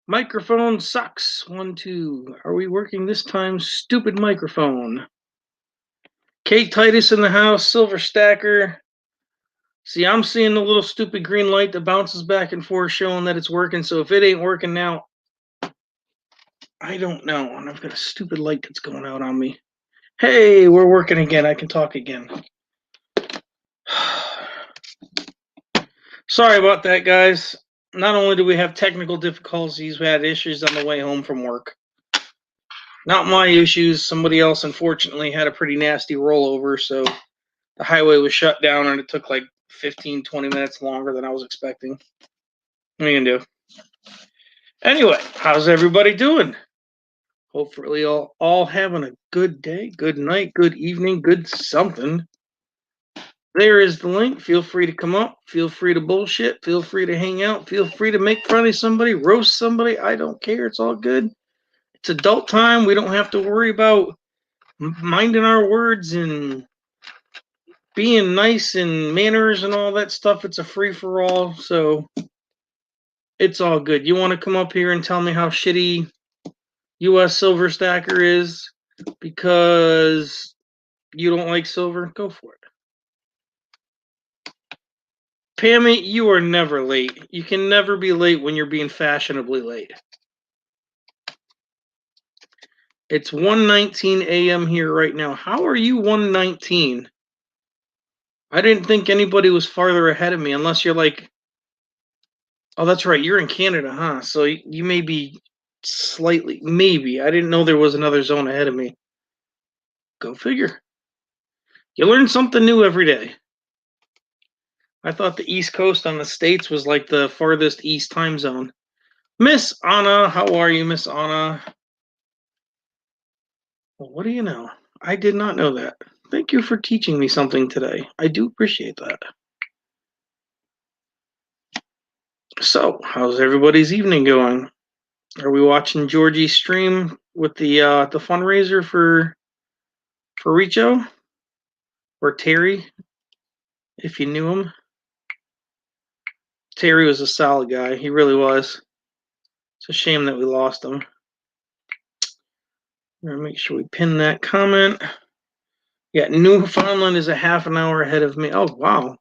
Microphone sucks. 1, 2. Are we working this time? Stupid microphone. Kate Titus in the house, Silver Stacker. See, I'm seeing the little stupid green light that bounces back and forth showing that it's working. So if it ain't working now, I don't know. And I've got a stupid light that's going out on me. Hey, we're working again. I can talk again. Sorry about that, guys. Not only do we have technical difficulties, we had issues on the way home from work. Not my issues. Somebody else, unfortunately, had a pretty nasty rollover, so the highway was shut down, and it took like 15, 20 minutes longer than I was expecting. What are you going to do? Anyway, how's everybody doing? Hopefully all having a good day, good night, good evening, good something. There is the link. Feel free to come up. Feel free to bullshit. Feel free to hang out. Feel free to make fun of somebody, roast somebody. I don't care. It's all good. It's adult time. We don't have to worry about minding our words and being nice and manners and all that stuff. It's a free for all. So it's all good. You want to come up here and tell me how shitty US Silver Stacker is because you don't like silver? Go for it. Pammy, you are never late. You can never be late when you're being fashionably late. It's 1:19 a.m. here right now. How are you 1:19? I didn't think anybody was farther ahead of me unless you're like, oh, that's right, you're in Canada, huh? So you may be slightly, maybe. I didn't know there was another zone ahead of me. Go figure. You learn something new every day. I thought the East Coast on the States was like the farthest east time zone. Miss Anna, how are you, Miss Anna? Well, what do you know? I did not know that. Thank you for teaching me something today. I do appreciate that. So, how's everybody's evening going? Are we watching Georgie's stream with the fundraiser for Richo or Terry, if you knew him? Terry was a solid guy. He really was. It's a shame that we lost him. I'm gonna make sure we pin that comment. Yeah, Newfoundland is a half an hour ahead of me. Oh wow.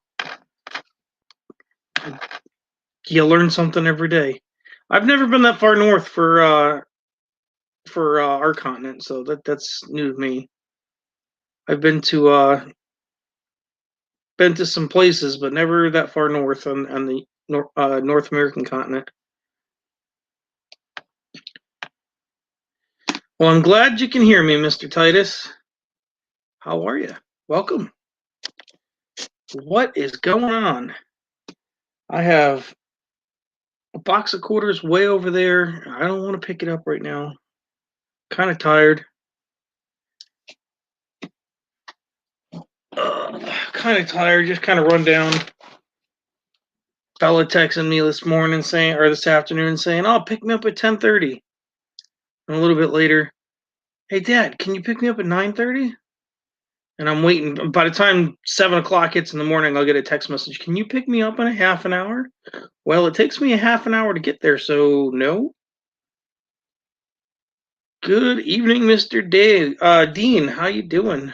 You learn something every day. I've never been that far north for our continent, so that's new to me. I've been to some places, but never that far north on the North American continent. Well, I'm glad you can hear me, Mr. Titus. How are you? Welcome. What is going on? I have a box of quarters way over there. I don't want to pick it up right now. Kind of tired. Kind of tired. Just kind of run down. Bella texted me this afternoon saying, "Oh, pick me up at 10:30." And a little bit later, "Hey, Dad, can you pick me up at 9:30?" And I'm waiting. By the time 7 o'clock hits in the morning, I'll get a text message. "Can you pick me up in a half an hour?" Well, it takes me a half an hour to get there, so no. Good evening, Mr. Dean. How you doing?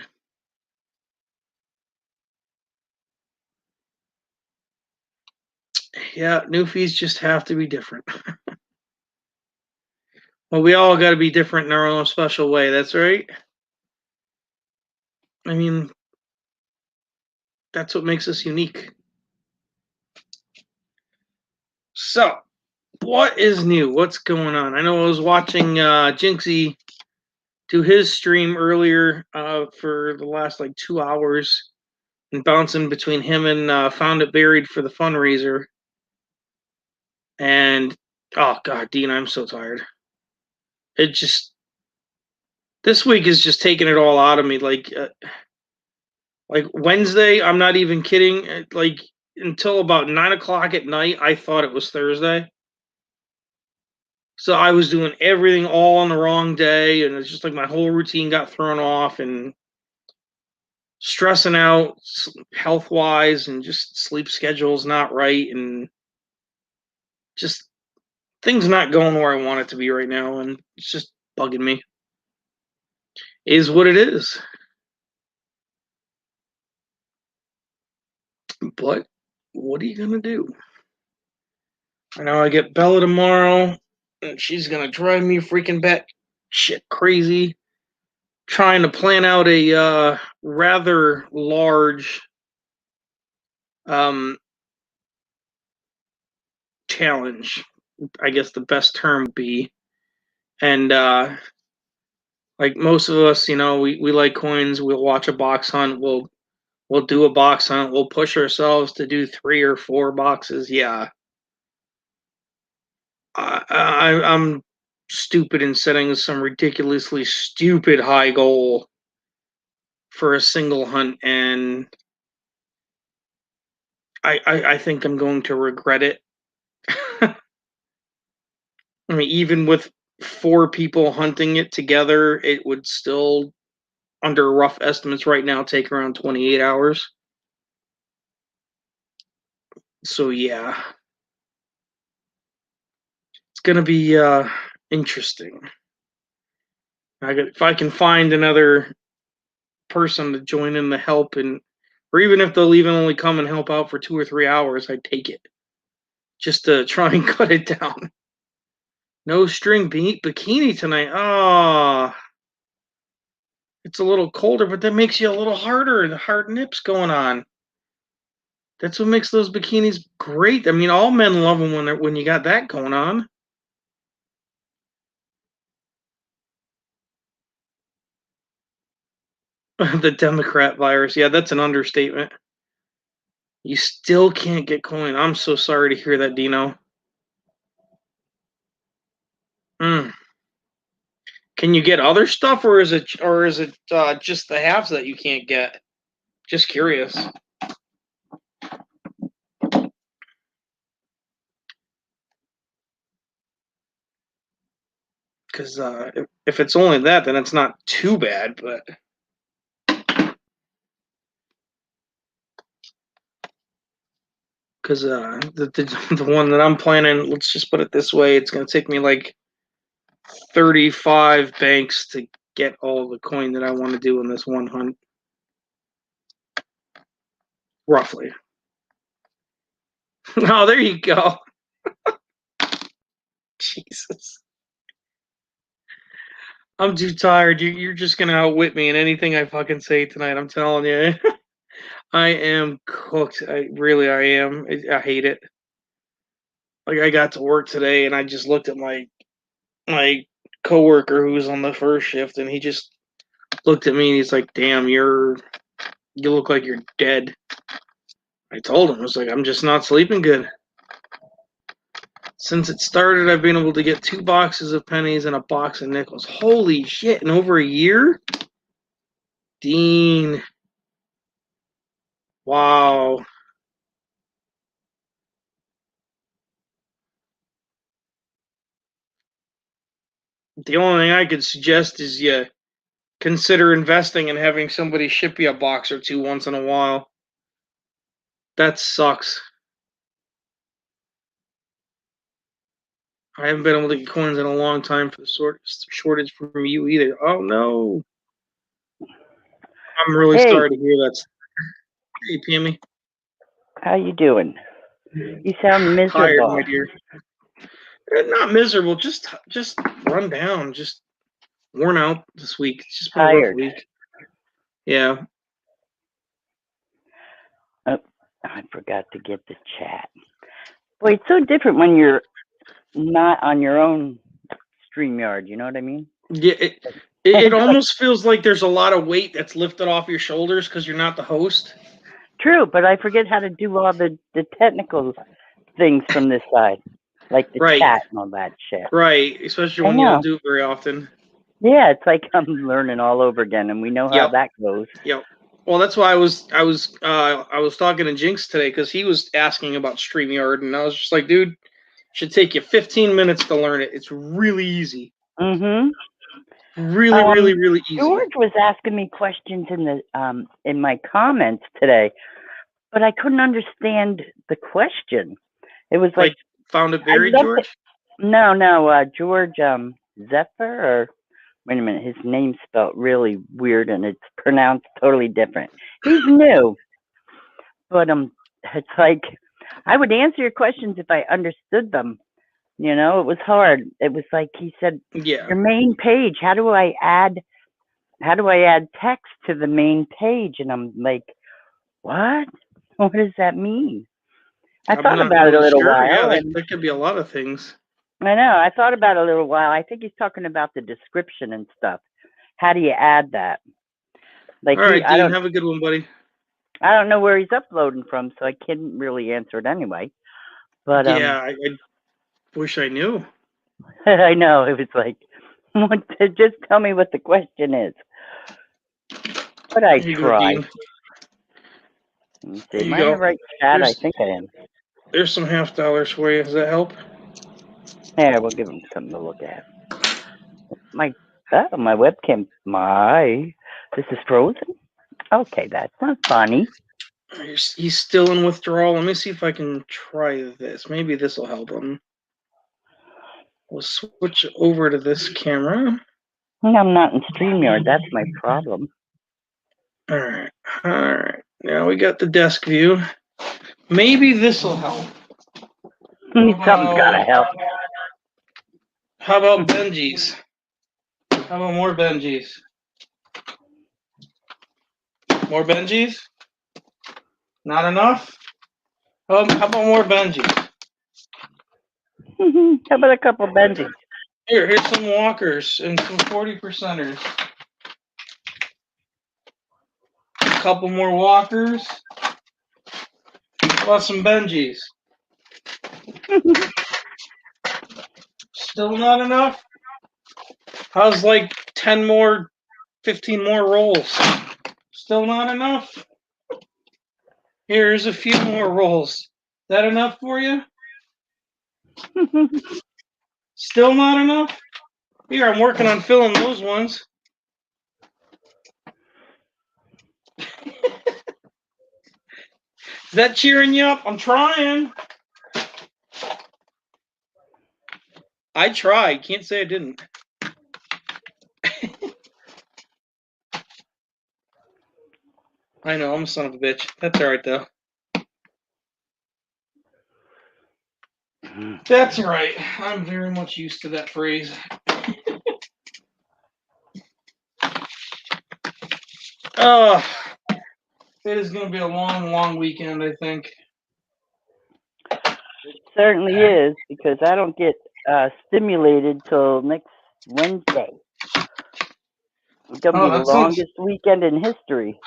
Yeah, new fees just have to be different. Well, we all got to be different in our own special way. That's right. I mean, that's what makes us unique. So, what is new? What's going on? I know I was watching Jinxie do his stream earlier for the last like 2 hours and bouncing between him and Found It Buried for the fundraiser. And, oh, God, Dean, I'm so tired. This week is just taking it all out of me. Like Wednesday, I'm not even kidding. Like until about 9 o'clock at night, I thought it was Thursday. So I was doing everything all on the wrong day, and it's just like my whole routine got thrown off, and stressing out health wise, and just sleep schedule's not right, and just things not going where I want it to be right now, and it's just bugging me. Is what it is. But what are you gonna do? I know I get Bella tomorrow, and she's gonna drive me freaking bat shit crazy, trying to plan out a rather large um, challenge. I guess the best term would be, and like most of us, we like coins. We'll watch a box hunt. We'll do a box hunt. We'll push ourselves to do 3 or 4 boxes. Yeah, I'm stupid in setting some ridiculously stupid high goal for a single hunt, and I think I'm going to regret it. I mean, even with 4 people hunting it together, it would still, under rough estimates right now, take around 28 hours. So yeah, it's gonna be interesting. If I can find another person to join in the help, and or even if they'll even only come and help out for 2 or 3 hours, I'd take it just to try and cut it down. No string bikini tonight. Ah, it's a little colder, but that makes you a little harder. The hard nips going on. That's what makes those bikinis great. I mean, all men love them when you got that going on. The Democrat virus. Yeah, that's an understatement. You still can't get coin. I'm so sorry to hear that, Dino. Mm. Can you get other stuff, or is it just the halves that you can't get? Just curious. Because if it's only that, then it's not too bad. But because the one that I'm planning, let's just put it this way, it's going to take me like 35 banks to get all the coin that I want to do in this one hunt, roughly. Oh, there you go. Jesus. I'm too tired. You're just going to outwit me in anything I fucking say tonight. I'm telling you. I am cooked. I am. I hate it. Like, I got to work today and I just looked at my coworker who was on the first shift, and he just looked at me and he's like, "Damn, you look like you're dead." I told him, I was like, "I'm just not sleeping good." Since it started, I've been able to get 2 boxes of pennies and a box of nickels. Holy shit, in over a year? Dean. Wow. The only thing I could suggest is you consider investing and having somebody ship you a box or 2 once in a while. That sucks. I haven't been able to get coins in a long time for the shortage from you either. Oh no. I'm really sorry to hear that. Hey, Pammy. How you doing? You sound miserable. Tired, my dear. Not miserable, just run down, just worn out this week. It's just been a rough week. Yeah. Oh, I forgot to get the chat. Boy, it's so different when you're not on your own StreamYard. You know what I mean? Yeah. It almost feels like there's a lot of weight that's lifted off your shoulders because you're not the host. True, but I forget how to do all the technical things from this side, like the chat and all that shit. Right, especially when you don't do it very often. Yeah, it's like I'm learning all over again, and we know how that goes. Yep. Well, that's why I was talking to Jinx today, because he was asking about StreamYard, and I was just like, dude, it should take you 15 minutes to learn it. It's really easy. Mm-hmm. Really easy. George was asking me questions in my comments today, but I couldn't understand the question. It was like found it buried, George? No, George Zephyr, or wait a minute, his name's spelled really weird and it's pronounced totally different. He's new, but it's like I would answer your questions if I understood them. You know, it was hard. It was like he said, Yeah, "Your main page. How do I add? How do I add text to the main page?" And I'm like, "What? What does that mean?" I I'm thought not about it a really little sure. Yeah, while, that, and that could be a lot of things. I know I thought about it a little while. I think he's talking about the description and stuff. How do you add that? Like All right, I Dean, don't, have a good one, buddy. I don't know where he's uploading from, so I couldn't really answer it anyway. But Yeah, I wish I knew. I know it was like, just tell me what the question is. But I Here you go, tried. Dean. Let me see. There Am you I in the go. right chat? I There's think I am. there's some $50 for you. Does that help? Yeah, we'll give him something to look at. My webcam. This is frozen. Okay, that's not funny. He's still in withdrawal. Let me see if I can try this. Maybe this will help him. We'll switch over to this camera. I'm not in StreamYard. That's my problem. All right. All right. Now we got the desk view. Maybe this will help. Something's gotta help. How about Benji's? How about more Benji's? More Benji's? Not enough? How about more Benji's? How about a couple Benjis? Here's some walkers and some 40%ers. A couple more walkers. How about some Benjis? Still not enough? How's like 10 more, 15 more rolls? Still not enough? Here's a few more rolls. That enough for you? Still not enough? Here, I'm working on filling those ones. Is that cheering you up? I'm trying. I tried. Can't say I didn't. I know, I'm a son of a bitch. That's alright, though. That's right. I'm very much used to that phrase. Oh, it is going to be a long, long weekend, I think. It certainly is, because I don't get stimulated till next Wednesday. It's gonna be the longest weekend in history.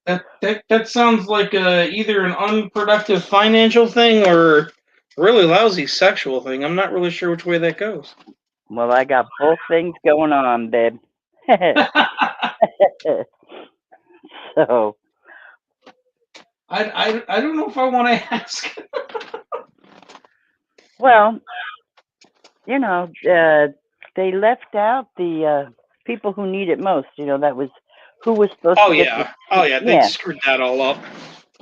That sounds like either an unproductive financial thing or really lousy sexual thing. I'm not really sure which way that goes. Well, I got both things going on, babe. So I don't know if I want to ask. well, you know, they left out the people who need it most. You know, that was who was supposed to get this. Oh yeah, they screwed that all up.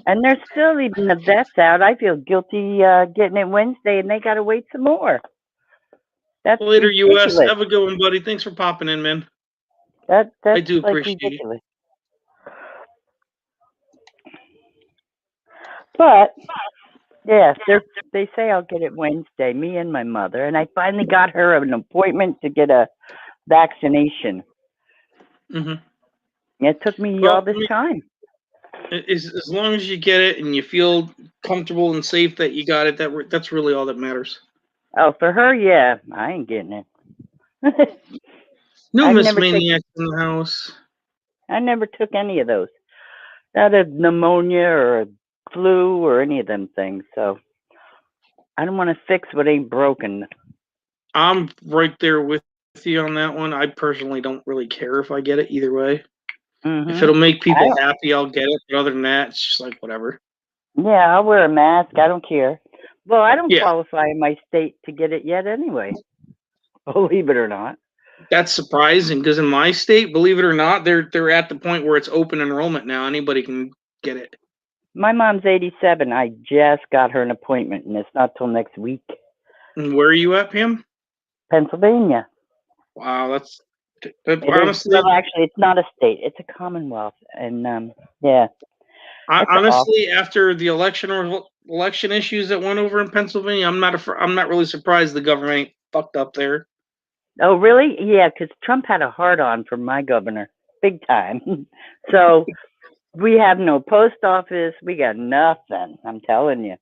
And they're still leaving the vets out. I feel guilty getting it Wednesday, and they got to wait some more. That's Later, ridiculous. US. Have a good one, buddy. Thanks for popping in, man. That's I do like appreciate ridiculous. But yeah, they say I'll get it Wednesday. Me and my mother, and I finally got her an appointment to get a vaccination. Mm-hmm. It took me all this time. As long as you get it and you feel comfortable and safe that you got it, that's really all that matters. Oh, for her, yeah, I ain't getting it. No I've Miss never Maniacs in the house. I never took any of those. Not a pneumonia or a flu or any of them things. So I don't want to fix what ain't broken. I'm right there with you on that one. I personally don't really care if I get it either way. Mm-hmm. If it'll make people happy, I'll get it. But other than that, it's just like whatever. Yeah, I'll wear a mask. I don't care. Well, I don't qualify in my state to get it yet anyway. Believe it or not. That's surprising because in my state, believe it or not, they're at the point where it's open enrollment now. Anybody can get it. My mom's 87. I just got her an appointment, and it's not till next week. And where are you at, Pam? Pennsylvania. Wow, that's It is, honestly, well, actually, it's not a state. It's a commonwealth. And, yeah, it's awful. honestly, after the election issues that went over in Pennsylvania, I'm not really surprised the government ain't fucked up there. Oh, really? Yeah, because Trump had a hard on for my governor, big time. So we have no post office. We got nothing. I'm telling you.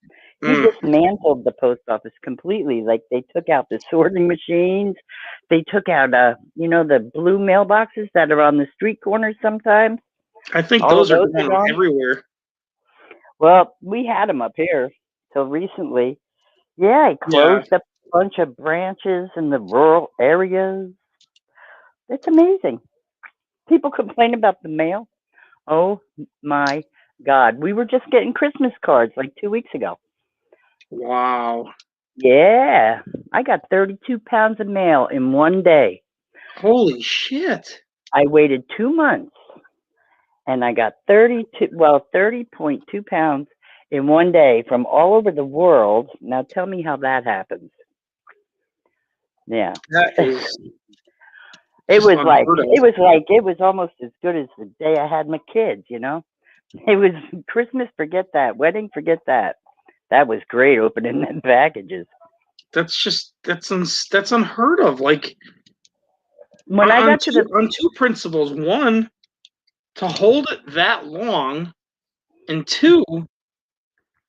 He Mm, dismantled the post office completely. Like they took out the sorting machines. They took out, the blue mailboxes that are on the street corners sometimes. I think All of those are those are going gone. everywhere. Well, we had them up here till recently. Yeah, he Yeah, closed up a bunch of branches in the rural areas. It's amazing. People complain about the mail. Oh my God. We were just getting Christmas cards like 2 weeks ago. wow, Yeah. I got 32 pounds of mail in one day. holy shit. I waited 2 months and I got 30.2 pounds in one day from all over the world. Now tell me how that happens. Yeah. That is It just was like unheard of. it was like it was almost as good as the day I had my kids. It was Christmas, forget that. Wedding, forget that. That was great opening them packages. That's unheard of. Like When I got to the on two principles: one, to hold it that long, and two,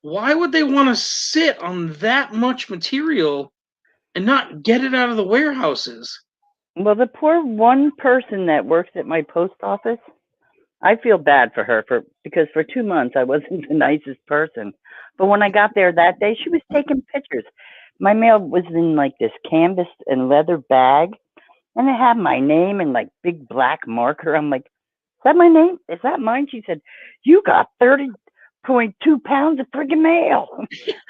why would they want to sit on that much material and not get it out of the warehouses? well, the poor one person that works at my post office, I feel bad for her because for 2 months I wasn't the nicest person. But when I got there that day, she was taking pictures. My mail was in like this canvas and leather bag, and it had my name in like big black marker. I'm like, is that my name? Is that mine? She said, you got 30.2 pounds of friggin' mail.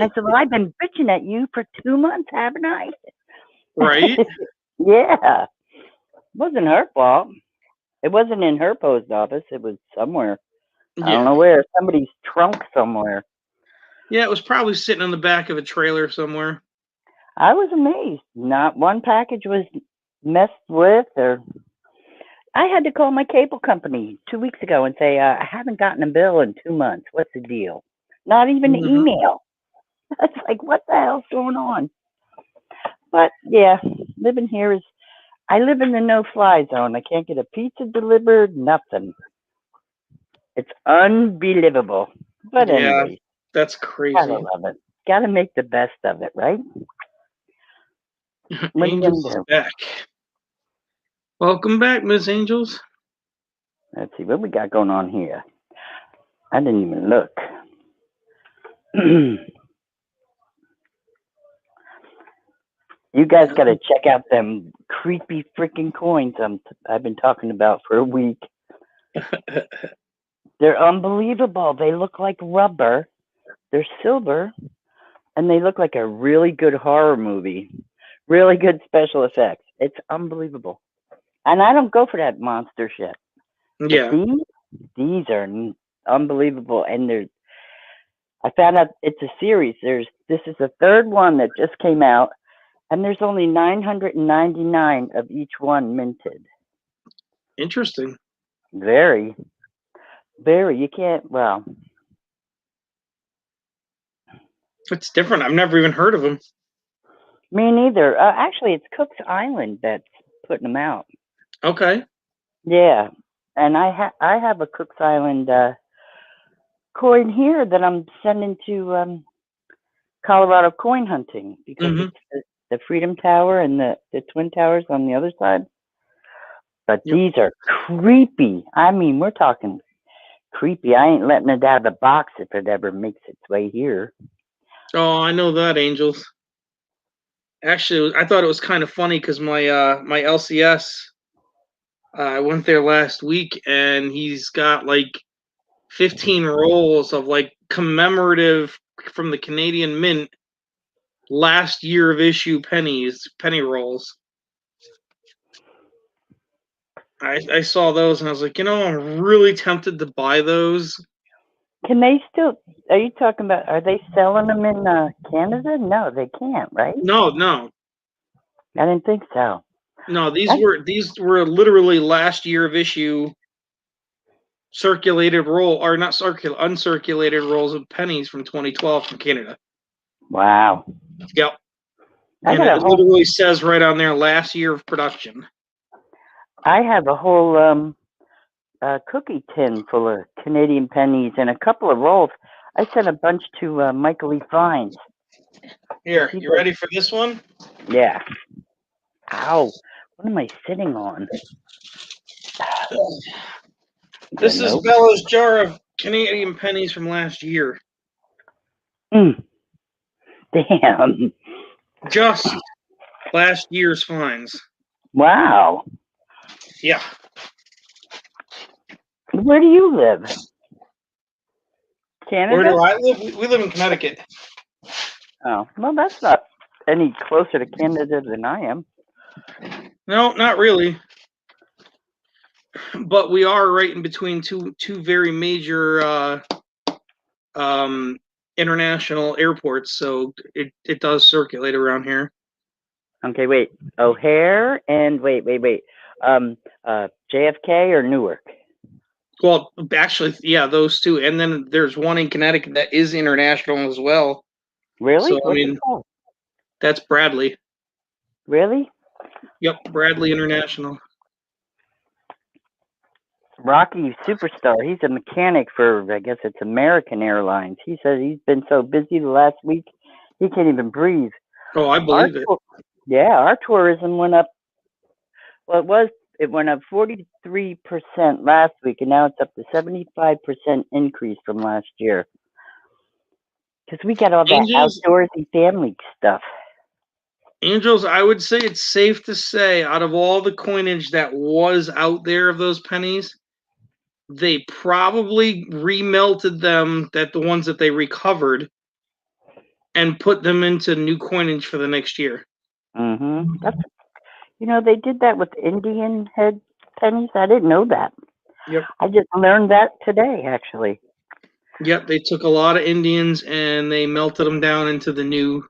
I said, well, I've been bitching at you for 2 months, haven't I? Right? Yeah. It wasn't her fault. It wasn't in her post office. It was somewhere. I don't Yeah. know where. Somebody's trunk somewhere. Yeah, it was probably sitting on the back of a trailer somewhere. I was amazed. Not one package was messed with, or I had to call my cable company 2 weeks ago and say, I haven't gotten a bill in 2 months. What's the deal? Not even Hmm. email. It's like, what the hell's going on? But yeah, living here is, I live in the no fly zone. I can't get a pizza delivered, nothing. It's unbelievable. But Yeah, anyway, that's gotta crazy. love it. Gotta make the best of it, right? What are you Angels gonna is do? back. Welcome back, Miss Angels. Let's see what we got going on here. I didn't even look. You guys got to check out them creepy freaking coins I've been talking about for a week. They're unbelievable. They look like rubber. They're silver, and they look like a really good horror movie. Really good special effects. It's unbelievable. And I don't go for that monster shit. But Yeah, these are unbelievable. And I found out it's a series. This is the third one that just came out, and there's only 999 of each one minted. interesting. Very, very. You can't. Well, It's different. I've never even heard of them. me neither. Actually, it's Cook's Island that's putting them out. Okay. Yeah, and I have a Cook's Island coin here that I'm sending to Colorado coin hunting because Hmm. it's the Freedom Tower and the Twin Towers on the other side. But Yep. these are creepy. I mean, we're talking creepy. I ain't letting it out of the box if it ever makes its way here. Oh, I know that, Angels. Actually, I thought it was kind of funny because my LCS, I went there last week and he's got like 15 rolls of like commemorative from the Canadian Mint last year of issue penny rolls. I saw those and I was like, I'm really tempted to buy those. Can they still? Are you talking about? Are they selling them in Canada? No, they can't, right? No, no. I didn't think so. No, these were literally last year of issue circulated roll, or not uncirculated rolls of pennies from 2012 from Canada. Wow. Yep. I And got it a whole. literally says right on there, last year of production. I have a whole cookie tin full of Canadian pennies and a couple of rolls. I sent a bunch to Michael E. Fines. Here, you ready for this one? Yeah. Ow. What am I sitting on? This is Bella's jar of Canadian pennies from last year. Damn. Just last year's finds. Wow. Yeah. Where do you live? Canada? Where do I live? We live in Connecticut. Oh, well, that's not any closer to Canada than I am. No, not really. But we are right in between two very major international airports, so it does circulate around here. Okay, wait. O'Hare and wait. JFK or Newark? Well, actually, yeah, those two, and then there's one in Connecticut that is international as well. Really? So What's it called? That's Bradley. Really? Yep, Bradley International. Rocky Superstar. He's a mechanic for, I guess it's American Airlines. He says he's been so busy the last week he can't even breathe. Oh, I believe it. Yeah, our tourism went up. Well, it went up 43% last week, and now it's up to 75% increase from last year. Because we got all that outdoorsy family stuff. Angels, I would say it's safe to say, out of all the coinage that was out there of those pennies, they probably remelted them, the ones that they recovered, and put them into new coinage for the next year. Mm-hmm. They did that with Indian head pennies. I didn't know that. Yep. I just learned that today, actually. Yep, they took a lot of Indians and they melted them down into the new.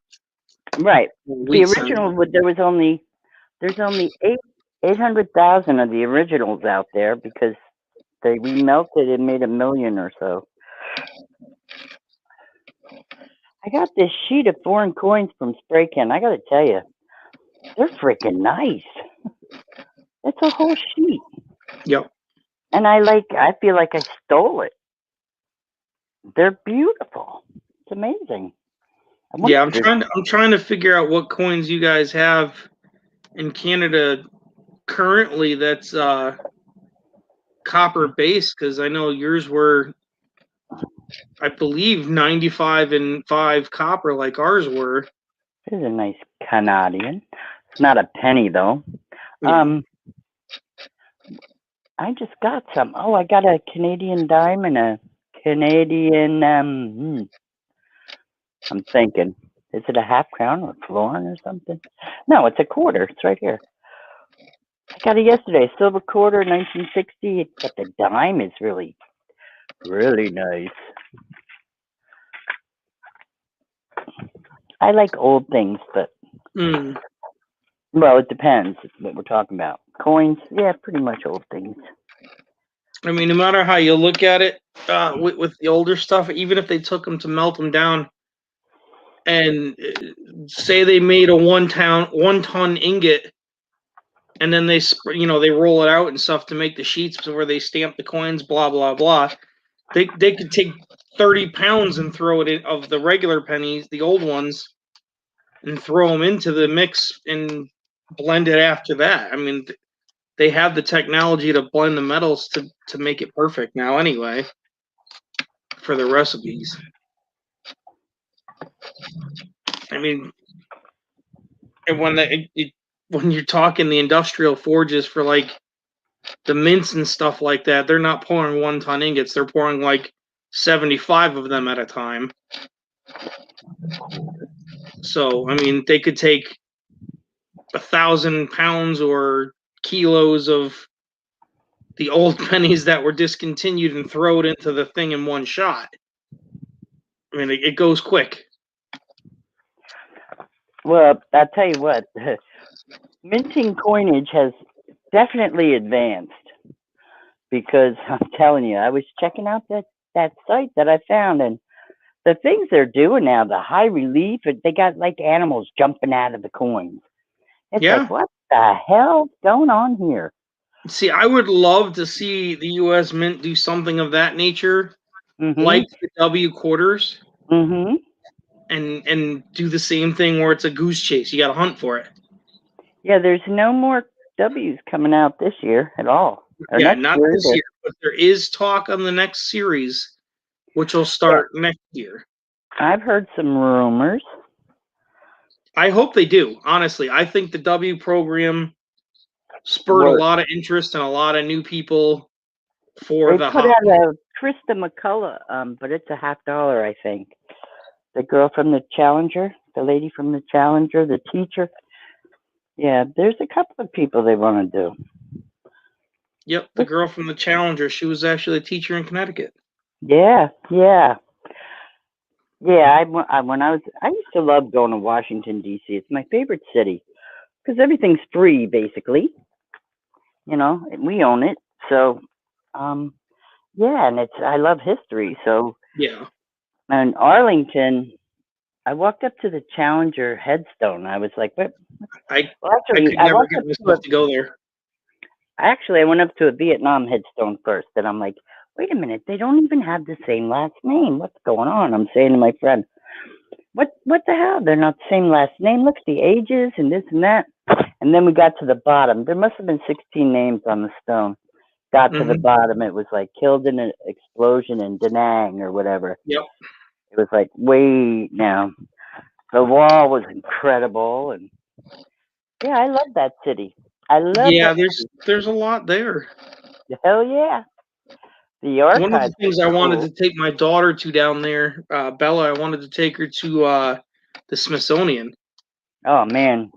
Right. The original, there's only 800,000 of the originals out there because they remelted and made 1 million or so. I got this sheet of foreign coins from Spray Can. I got to tell you, they're freaking nice. It's a whole sheet. Yep. And I feel like I stole it. They're beautiful. It's amazing. Yeah, I'm trying to figure out what coins you guys have in Canada currently that's copper based, because I know yours were, I believe, 95 and 5 copper like ours were. This is a nice Canadian. It's not a penny though. Yeah. I just got some. Oh, I got a Canadian dime and a Canadian. I'm thinking, is it a half crown or a florin or something? No, it's a quarter. It's right here. I got it yesterday. Silver quarter, 1960. But the dime is really, really nice. I like old things, but well, it depends what we're talking about. Coins, yeah, pretty much old things. I mean, no matter how you look at it, with the older stuff, even if they took them to melt them down, and say they made a 1 ton ingot, and then they roll it out and stuff to make the sheets where they stamp the coins, blah blah blah. They could take 30 pounds and throw it in of the regular pennies, the old ones, and throw them into the mix and blend it after that. I mean, they have the technology to blend the metals to make it perfect now anyway for the recipes. I mean, and when you're talking the industrial forges for like the mints and stuff like that, they're not pouring 1 ton ingots. They're pouring like 75 of them at a time. So, I mean, they could take 1,000 pounds or kilos of the old pennies that were discontinued and throw it into the thing in one shot. I mean, it goes quick. Well, I'll tell you what. minting coinage has definitely advanced because I'm telling you, I was checking out that site that I found, and the things they're doing now, the high relief, they got like animals jumping out of the coins. It's like, Yeah. what the hell's going on here? See, I would love to see the U.S. Mint do something of that nature, Mhm. like the W quarters, Mhm. and do the same thing where it's a goose chase. You got to hunt for it. Yeah, there's no more W's coming out this year at all, or Yeah, next not year this either. year, but there is talk on the next series, which will Yeah, start next year. I've heard some rumors. I hope they do. Honestly, I think the W program spurred a Work. lot of interest and a lot of new people for They the put hobby. out a Krista McCullough, but it's a $50, I think. The girl from the Challenger, the lady from the Challenger, the teacher. Yeah, there's a couple of people they want to do. Yep, the girl from the Challenger. She was actually a teacher in Connecticut. Yeah, yeah, yeah. I used to love going to Washington D.C. It's my favorite city because everything's free basically. You know, we own it, so um, yeah, and I love history. So Yeah, in Arlington, I walked up to the Challenger headstone. I was like, what? I Well, I actually, could never get myself to go there. I went up to a Vietnam headstone first, and I'm like, wait a minute, they don't even have the same last name. What's going on? I'm saying to my friend, what the hell? They're not the same last name. Look at the ages and this and that. And then we got to the bottom. There must have been 16 names on the stone. Got to the Hmm. bottom. It was like killed in an explosion in Da Nang or whatever. Yep. It was like way now. The wall was incredible, and yeah, I love that city. I love Yeah, that there's city. there's a lot there. Hell yeah. The One of the archives things I are wanted cool. to take my daughter to down there, Bella, I wanted to take her to the Smithsonian. Oh man.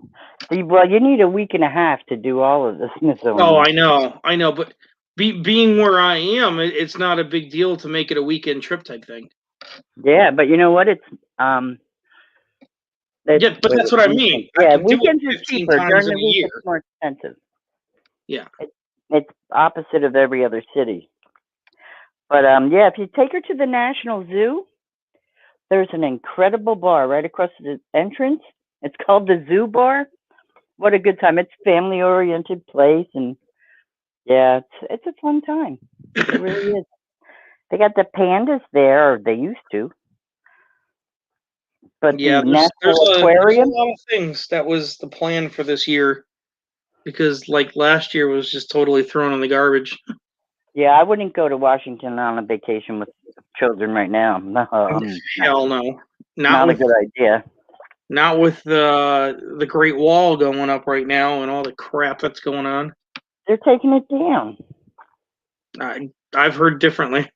See, well, you need a week and a half to do all of the Oh, Smithsonian. I know, but being where I am, it's not a big deal to make it a weekend trip type thing. Yeah, but you know what? Yeah, but Wait, that's what I weekends. mean. I Yeah, can do it weekends are 15 cheaper. times During in the a week, year. it's more expensive. Yeah. It's opposite of every other city. But yeah, if you take her to the National Zoo, there's an incredible bar right across the entrance. It's called the Zoo Bar. What a good time! It's family oriented place, and yeah, it's a fun time. It really is. They got the pandas there, or they used to. But Yeah, the there's National a Aquarium, lot of things that was the plan for this year because like last year was just totally thrown in the garbage. yeah, I wouldn't go to Washington on a vacation with children right now. No, Hell no. Not not a with good idea. the Great Wall going up right now and all the crap that's going on. They're taking it down. I've heard differently.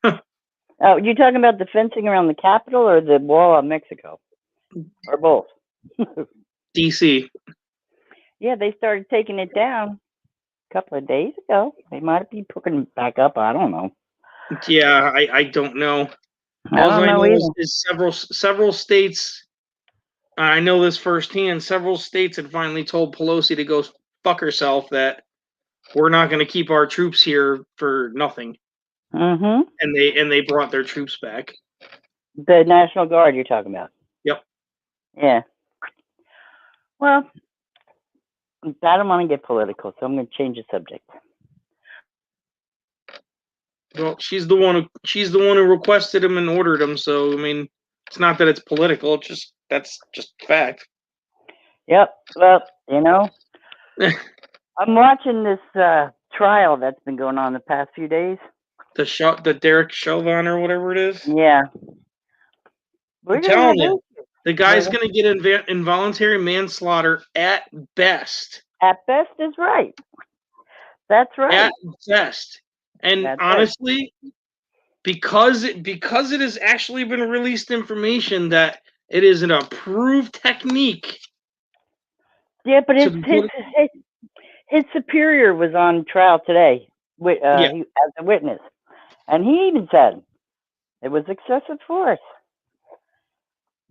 Oh, you talking about the fencing around the Capitol or the wall on Mexico, or both? DC. Yeah, they started taking it down a couple of days ago. They might be putting it back up. I don't know. Yeah, I don't know. I All don't I know know either. is several states. I know this firsthand. Several states had finally told Pelosi to go fuck herself. That we're not going to keep our troops here for nothing, Mhm. and they brought their troops back. The National Guard you're talking about. Yep. Yeah. Well, I don't want to get political, so I'm going to change the subject. Well, she's the one who requested him and ordered him. So I mean, it's not that it's political. It's just that's just fact. Yep. Well, you know, I'm watching this trial that's been going on the past few days. The Derek Chauvin or whatever it is. Yeah, I'm we're gonna telling have you, issues. the guy's But going to get involuntary manslaughter at best. at best is right. That's At right. best. And That's right. honestly, because it has actually been released information that it is an approved technique Yeah, but to his put. his, his superior was on trial today Yeah, as a witness, and he even said it was excessive force,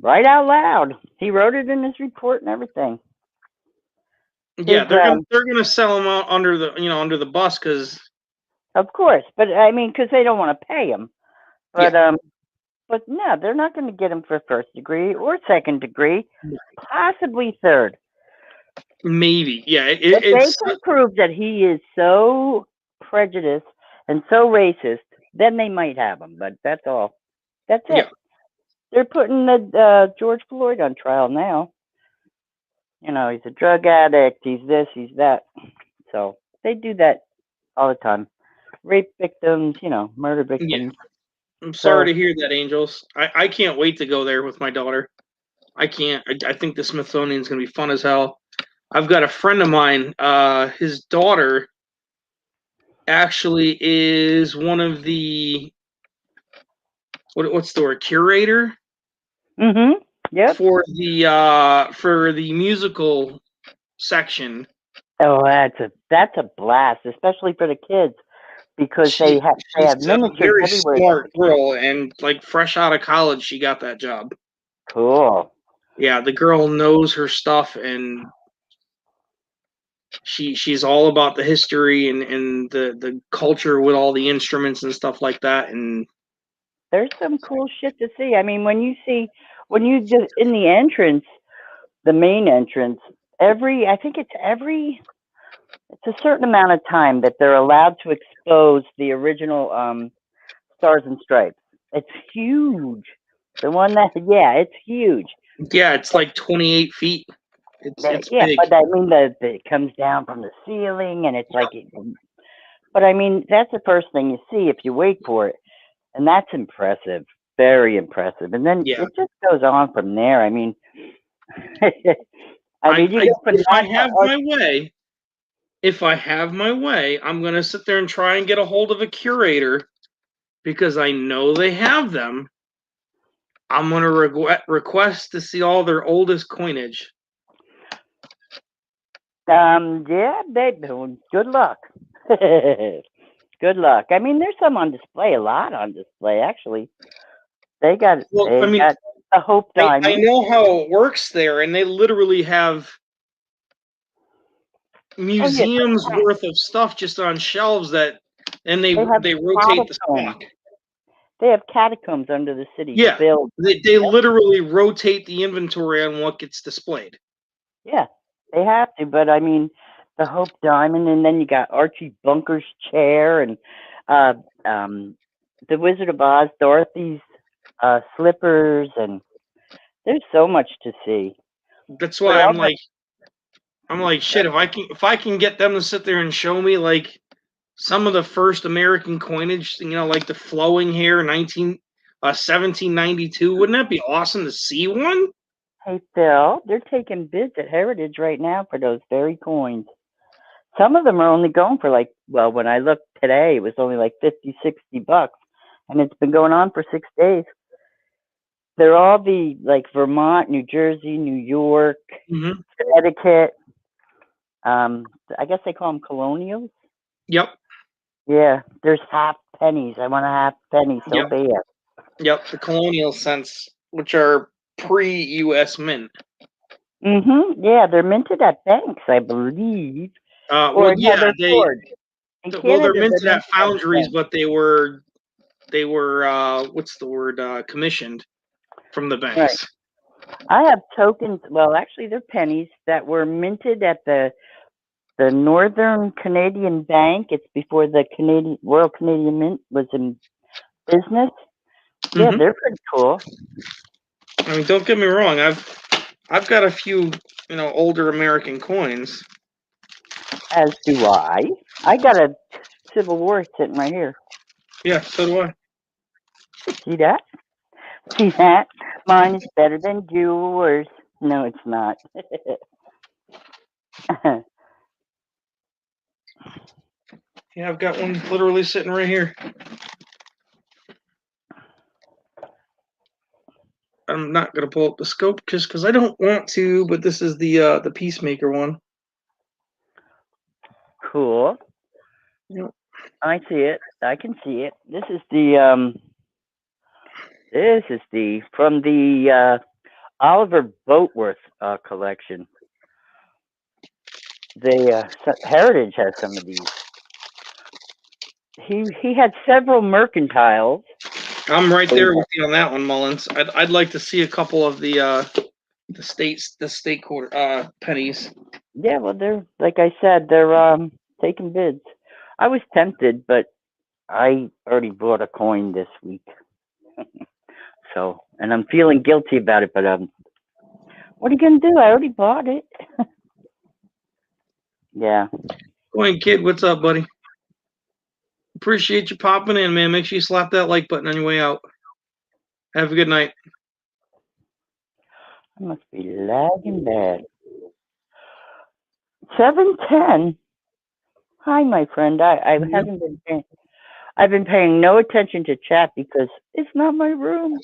right out loud. He wrote it in his report and everything. Yeah, His they're gonna sell them out under the bus because of course, but I mean, because they don't want to pay him. yeah, But no, they're not going to get him for first degree or second degree, possibly third. maybe If they it's can prove that he is so prejudiced and so racist, then they might have him. But that's all. That's yeah it. They're putting the George Floyd on trial now. You know, he's a drug addict. He's this. He's that. So they do that all the time. Rape victims, murder yeah. victims. I'm sorry So to hear that, Angels. I can't wait to go there with my daughter. I can't. I think the Smithsonian's gonna be fun as hell. I've got a friend of mine. His daughter actually is one of the what's the word, curator Yep. for the musical section. Oh, that's a blast, especially for the kids because they She's have a miniatures very everywhere. smart girl, and like fresh out of college, she got that job. Cool. Yeah, the girl knows her stuff, and she's all about the history and the culture with all the instruments and stuff like that. And There's some cool shit to see. I mean, when you just in the entrance, the main entrance, I think it's a certain amount of time that they're allowed to expose the original Stars and Stripes. It's huge. The one it's huge. yeah, it's like 28 feet. It's Yeah, big. but I mean, it comes down from the ceiling, and it's like. But I mean, that's the first thing you see if you wait for it, and that's impressive, very impressive. And then Yeah, it just goes on from there. I mean, you go from if I that have my way, I'm gonna sit there and try and get a hold of a curator because I know they have them. I'm gonna request to see all their oldest coinage. yeah, good luck. Good luck. I mean, there's some on display, a lot on display actually. They got Well, I mean, the Hope I Diamond. know how it works there, and they literally have Oh yeah, museums worth of stuff just on shelves and they have they rotate the catacombs. stock. They have catacombs under the city Yeah, filled. they literally rotate the inventory on what gets displayed. Yeah, they have to. But I mean, the Hope Diamond, and then you got Archie Bunker's chair, and uh, the Wizard of Oz, Dorothy's slippers, and there's so much to see. That's But why I'm like shit. If I can get them to sit there and show me like some of the first American coinage, like the flowing hair 1792, wouldn't that be awesome to see one? hey, Phil, they're taking bids at Heritage right now for those very coins. Some of them are only going for when I looked today, it was only like 50, $60, and it's been going on for 6 days. They're all Vermont, New Jersey, New York, Mm-hmm. Connecticut. I guess they call them colonials. Yep. Yeah, there's half pennies. I want a half penny so Yep. bad. Yep. The colonial cents, which are pre-U.S. mint. Yeah, they're minted at banks, I believe. Well, No, yeah, they're forged. In they're Canada, they're minted at minted at foundries, banks. but they were what's the word, commissioned from the Right. banks. I have tokens. Well, actually, they're pennies that were minted at the Northern Canadian Bank. It's before the Royal Canadian Mint was in business. Yeah, Mm-hmm. they're pretty cool. I mean, don't get me wrong. I've got a few older American coins. As do I. I got a Civil War sitting right here. Yeah, so do I. See that? See that? Mine is better than yours. No, it's not. Yeah, I've got one literally sitting right here. I'm not gonna pull up the scope just because I don't want to, but this is the Peacemaker one. Cool. Yep. I see it. I can see it. This is from the Oliver Boatworth collection. Heritage has some of these. He had several mercantiles. I'm right there with you on that one, Mullins. I'd like to see a couple of the state quarter pennies. Yeah, well, they're like I said, they're taking bids. I was tempted, but I already bought a coin this week, so and I'm feeling guilty about it. But what are you gonna do? I already bought it. Yeah. Coin Kid, what's up, buddy? Appreciate you popping in, man. Make sure you slap that like button on your way out. Have a good night. I must be lagging bad. 7:10. Hi, my friend. I haven't been paying. I've been paying no attention to chat because it's not my room.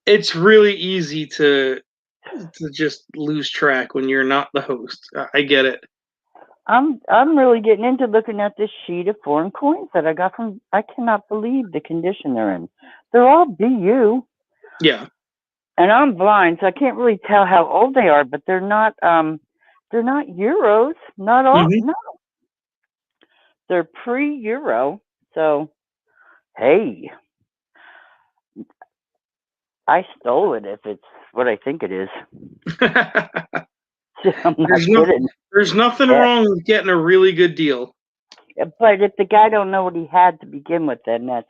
It's really easy to just lose track when you're not the host. I get it. I'm really getting into looking at this sheet of foreign coins that I got from. I cannot believe the condition they're in. They're all BU. Yeah. And I'm blind, so I can't really tell how old they are. But they're not euros. Not all. Mm-hmm. No, they're pre-euro. So hey, I stole it if it's what I think it is. I'm not kidding. There's nothing wrong with getting a really good deal. But if the guy don't know what he had to begin with, then that's,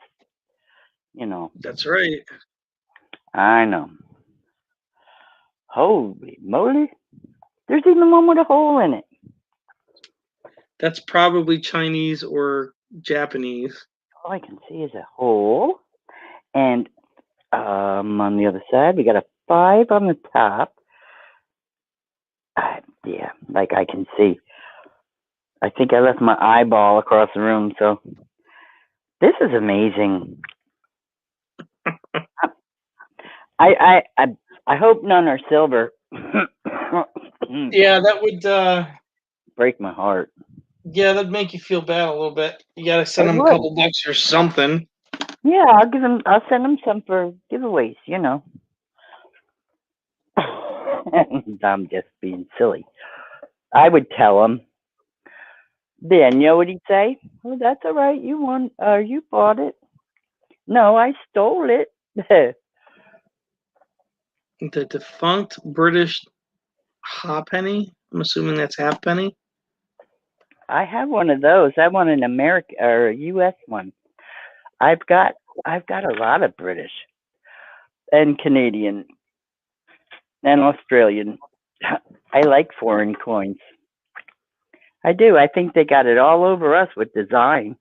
That's right. I know. Holy moly. There's even one with a hole in it. That's probably Chinese or Japanese. All I can see is a hole. And on the other side, we got a 5 on the top. Yeah, like I can see. I think I left my eyeball across the room, so this is amazing. I hope none are silver. Yeah, that would break my heart. Yeah, that'd make you feel bad a little bit. You gotta send them a couple bucks or something. Yeah, I'll send them some for giveaways, I'm just being silly. I would tell him. Then, you know what he'd say? Oh, that's all right. You won. You bought it. No, I stole it. The defunct British halfpenny. I'm assuming that's halfpenny. I have one of those. I want an American or a U.S. one. I've got a lot of British and Canadian and Australian. I like foreign coins. I do. I think they got it all over us with design.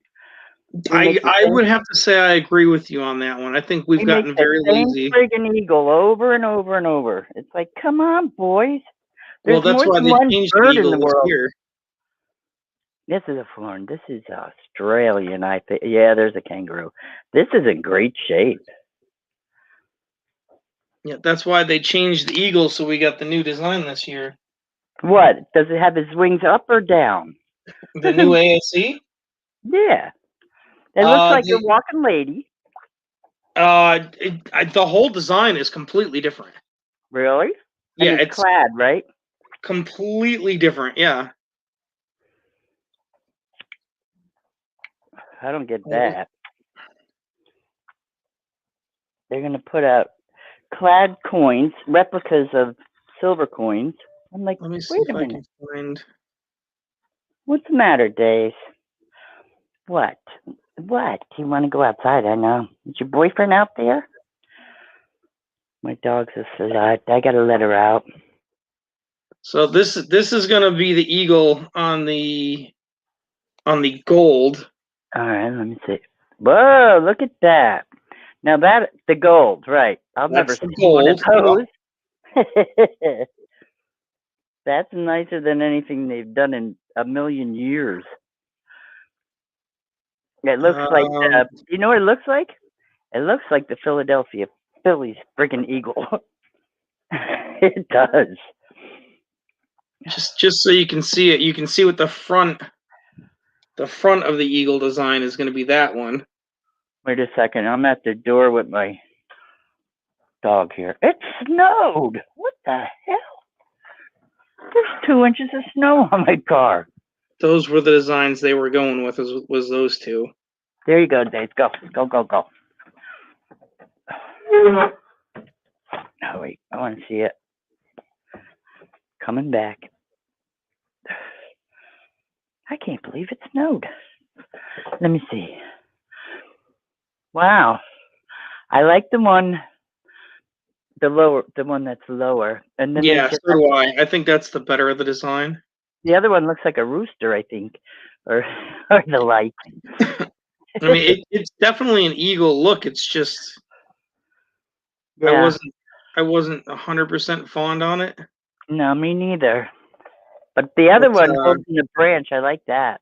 I would have to say I agree with you on that one. I think we've gotten very lazy. Friggin' eagle over and over and over. It's like, come on, boys. There's that's more why than they one changed bird the in the world. Here. This is a foreign. This is Australian. I think. Yeah, there's a kangaroo. This is in great shape. Yeah, that's why they changed the eagle, so we got the new design this year. What? Does it have his wings up or down? The new ASC? Yeah. It looks like a walking lady. The whole design is completely different. Really? Yeah, and it's clad, right? Completely different, yeah. I don't get that. They're going to put out clad coins, replicas of silver coins. I'm like, let me see wait if a minute. I can find. What's the matter, Dave? What? What? You want to go outside? I know. Is your boyfriend out there? My dog's asleep. I got to let her out. So this is going to be the eagle on the gold. All right, let me see. Whoa, look at that. Now the gold, right. I'll never see one of those. Yeah. That's nicer than anything they've done in a million years. It looks like, you know what it looks like? It looks like the Philadelphia Phillies freaking eagle. It does. Just so you can see it, you can see what the front of the eagle design is going to be that one. Wait a second. I'm at the door with my dog here. It snowed. What the hell? There's 2 inches of snow on my car. Those were the designs they were going with. Was those two? There you go, Dave. Go, go, go, go. Oh wait, I want to see it. Coming back. I can't believe it snowed. Let me see. Wow. I like the one that's lower. And then Yeah, so do I. I think that's the better of the design. the other one looks like a rooster, I think. Or or the light. I mean, it's definitely an eagle look. It's just Yeah. I wasn't 100% fond on it. No, me neither. But the other one holding the branch, I like that.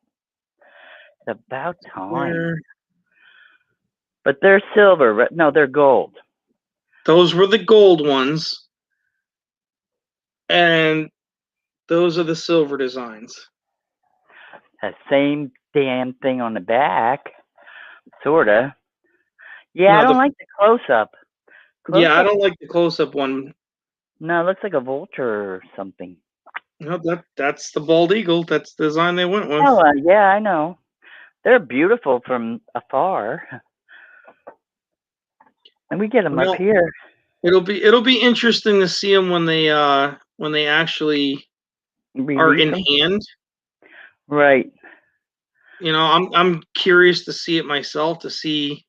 It's about time. But they're silver. No, they're gold. Those were the gold ones. And those are the silver designs. That same damn thing on the back. Sorta. Yeah, No, I don't like the close-up. Yeah, I don't like the close-up one. No, it looks like a vulture or something. No, that's the bald eagle. That's the design they went with. Oh, yeah, I know. They're beautiful from afar. And we get them up here. It'll be interesting to see them when they actually are in hand. Right. You know, I'm curious to see it myself to see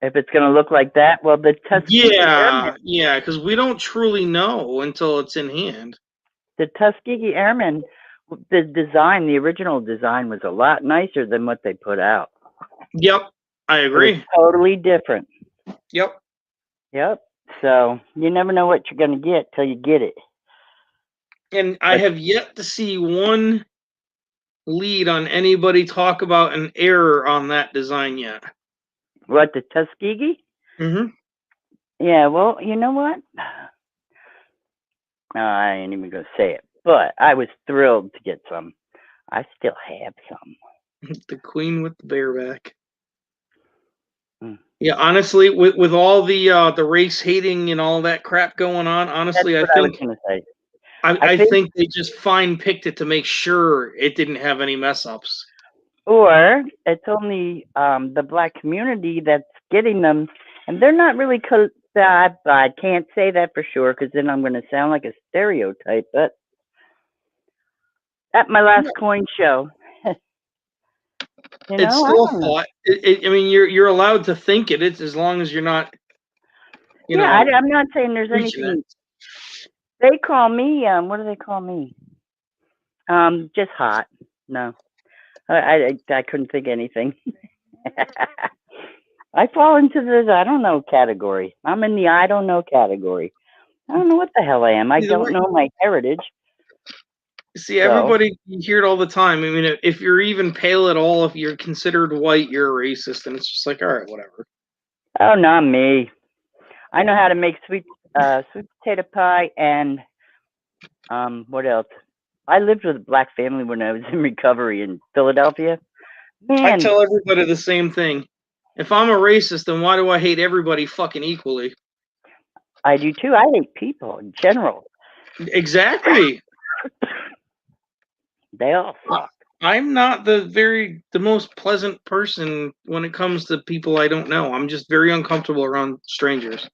if it's going to look like that. Well, the Tuskegee Airmen. Yeah, because we don't truly know until it's in hand. The Tuskegee Airmen, the original design was a lot nicer than what they put out. Yep, I agree. Totally different. Yep. Yep. So you never know what you're going to get till you get it. And I have yet to see one lead on anybody talk about an error on that design yet. What, the Tuskegee? Mm-hmm. Yeah, well, you know what? I ain't even going to say it, but I was thrilled to get some. I still have some. The queen with the bareback. Yeah, honestly, with all the race hating and all that crap going on, honestly, That's what I was going to say. I think they just fine picked it to make sure it didn't have any mess ups. Or it's only the black community that's getting them, and they're not really. I can't say that for sure because then I'm going to sound like a stereotype. But at my last coin show, it's still a thought. I mean, you're allowed to think it. It's as long as you're not. I'm not saying there's anything. They call me. What do they call me? Just hot. No, I couldn't think of anything. I fall into the I don't know category. I'm in the I don't know category. I don't know what the hell I am. I don't know my heritage. See, everybody, you hear it all the time. I mean, if you're even pale at all, if you're considered white, you're a racist, and it's just like, all right, whatever. Oh, not me. I know how to make sweet potato pie and what else? I lived with a black family when I was in recovery in Philadelphia. Man, I tell everybody the same thing. If I'm a racist, then why do I hate everybody fucking equally? I do too. I hate people in general. Exactly. They all suck. I'm not the most pleasant person when it comes to people I don't know. I'm just very uncomfortable around strangers.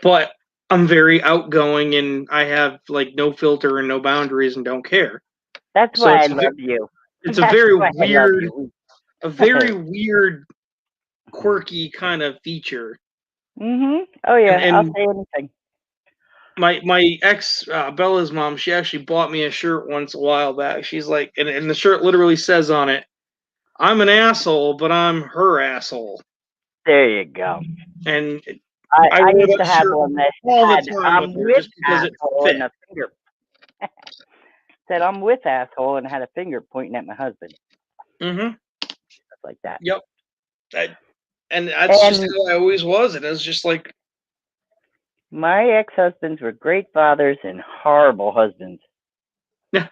But I'm very outgoing and I have like no filter and no boundaries and don't care. That's why I love you. It's a very weird, quirky kind of feature. Mhm. Oh yeah, I'll say anything. My ex Bella's mom, she actually bought me a shirt once a while back. She's like, and the shirt literally says on it, "I'm an asshole, but I'm her asshole." There you go. And I used to have one that had I'm with asshole and a finger. Said I'm with asshole and had a finger pointing at my husband. Mm-hmm. Stuff like that. Yep. And that's just how I always was. And it was just like, my ex-husbands were great fathers and horrible husbands. Yeah.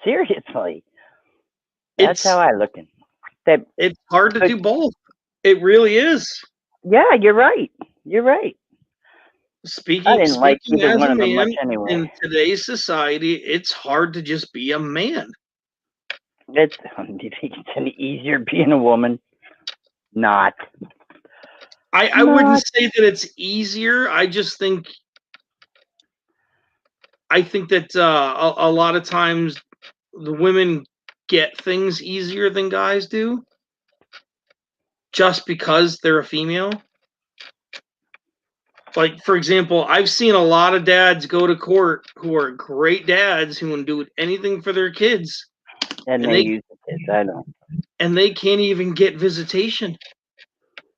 Seriously. That's how I look at it. It's hard to do both. It really is. Yeah, you're right. You're right. I didn't like Speaking either as one a of them much man, anyway. in today's society, it's hard to just be a man. Do you think it's any easier being a woman? Not. I wouldn't say that it's easier. I think that a lot of times the women get things easier than guys do, just because they're a female. Like, for example, I've seen a lot of dads go to court who are great dads who will do anything for their kids, And they use the kids, I know. and they can't even get visitation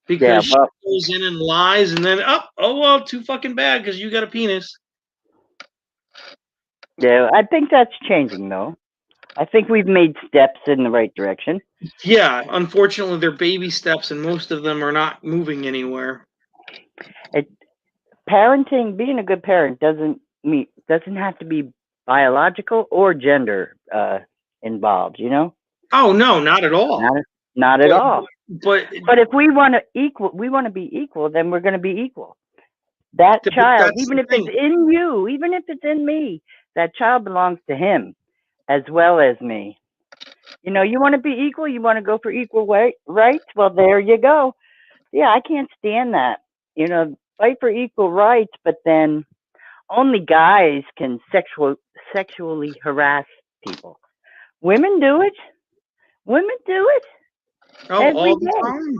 because Yeah, she goes in and lies, and then oh well, too fucking bad because you got a penis. Yeah, I think that's changing though. I think we've made steps in the right direction. Yeah, unfortunately, they're baby steps, and most of them are not moving anywhere. Parenting, being a good parent doesn't have to be biological or gender involved. You know? Oh no, not at all. Not at all. But if we want to be equal, then we're going to be equal. That child, even if it's in you, even if it's in me, that child belongs to him as well as me. You know, you want to be equal, you want to go for equal rights. Well, there you go. Yeah, I can't stand that. You know, fight for equal rights, but then only guys can sexually harass people. Women do it. Women do it. Oh, all the time.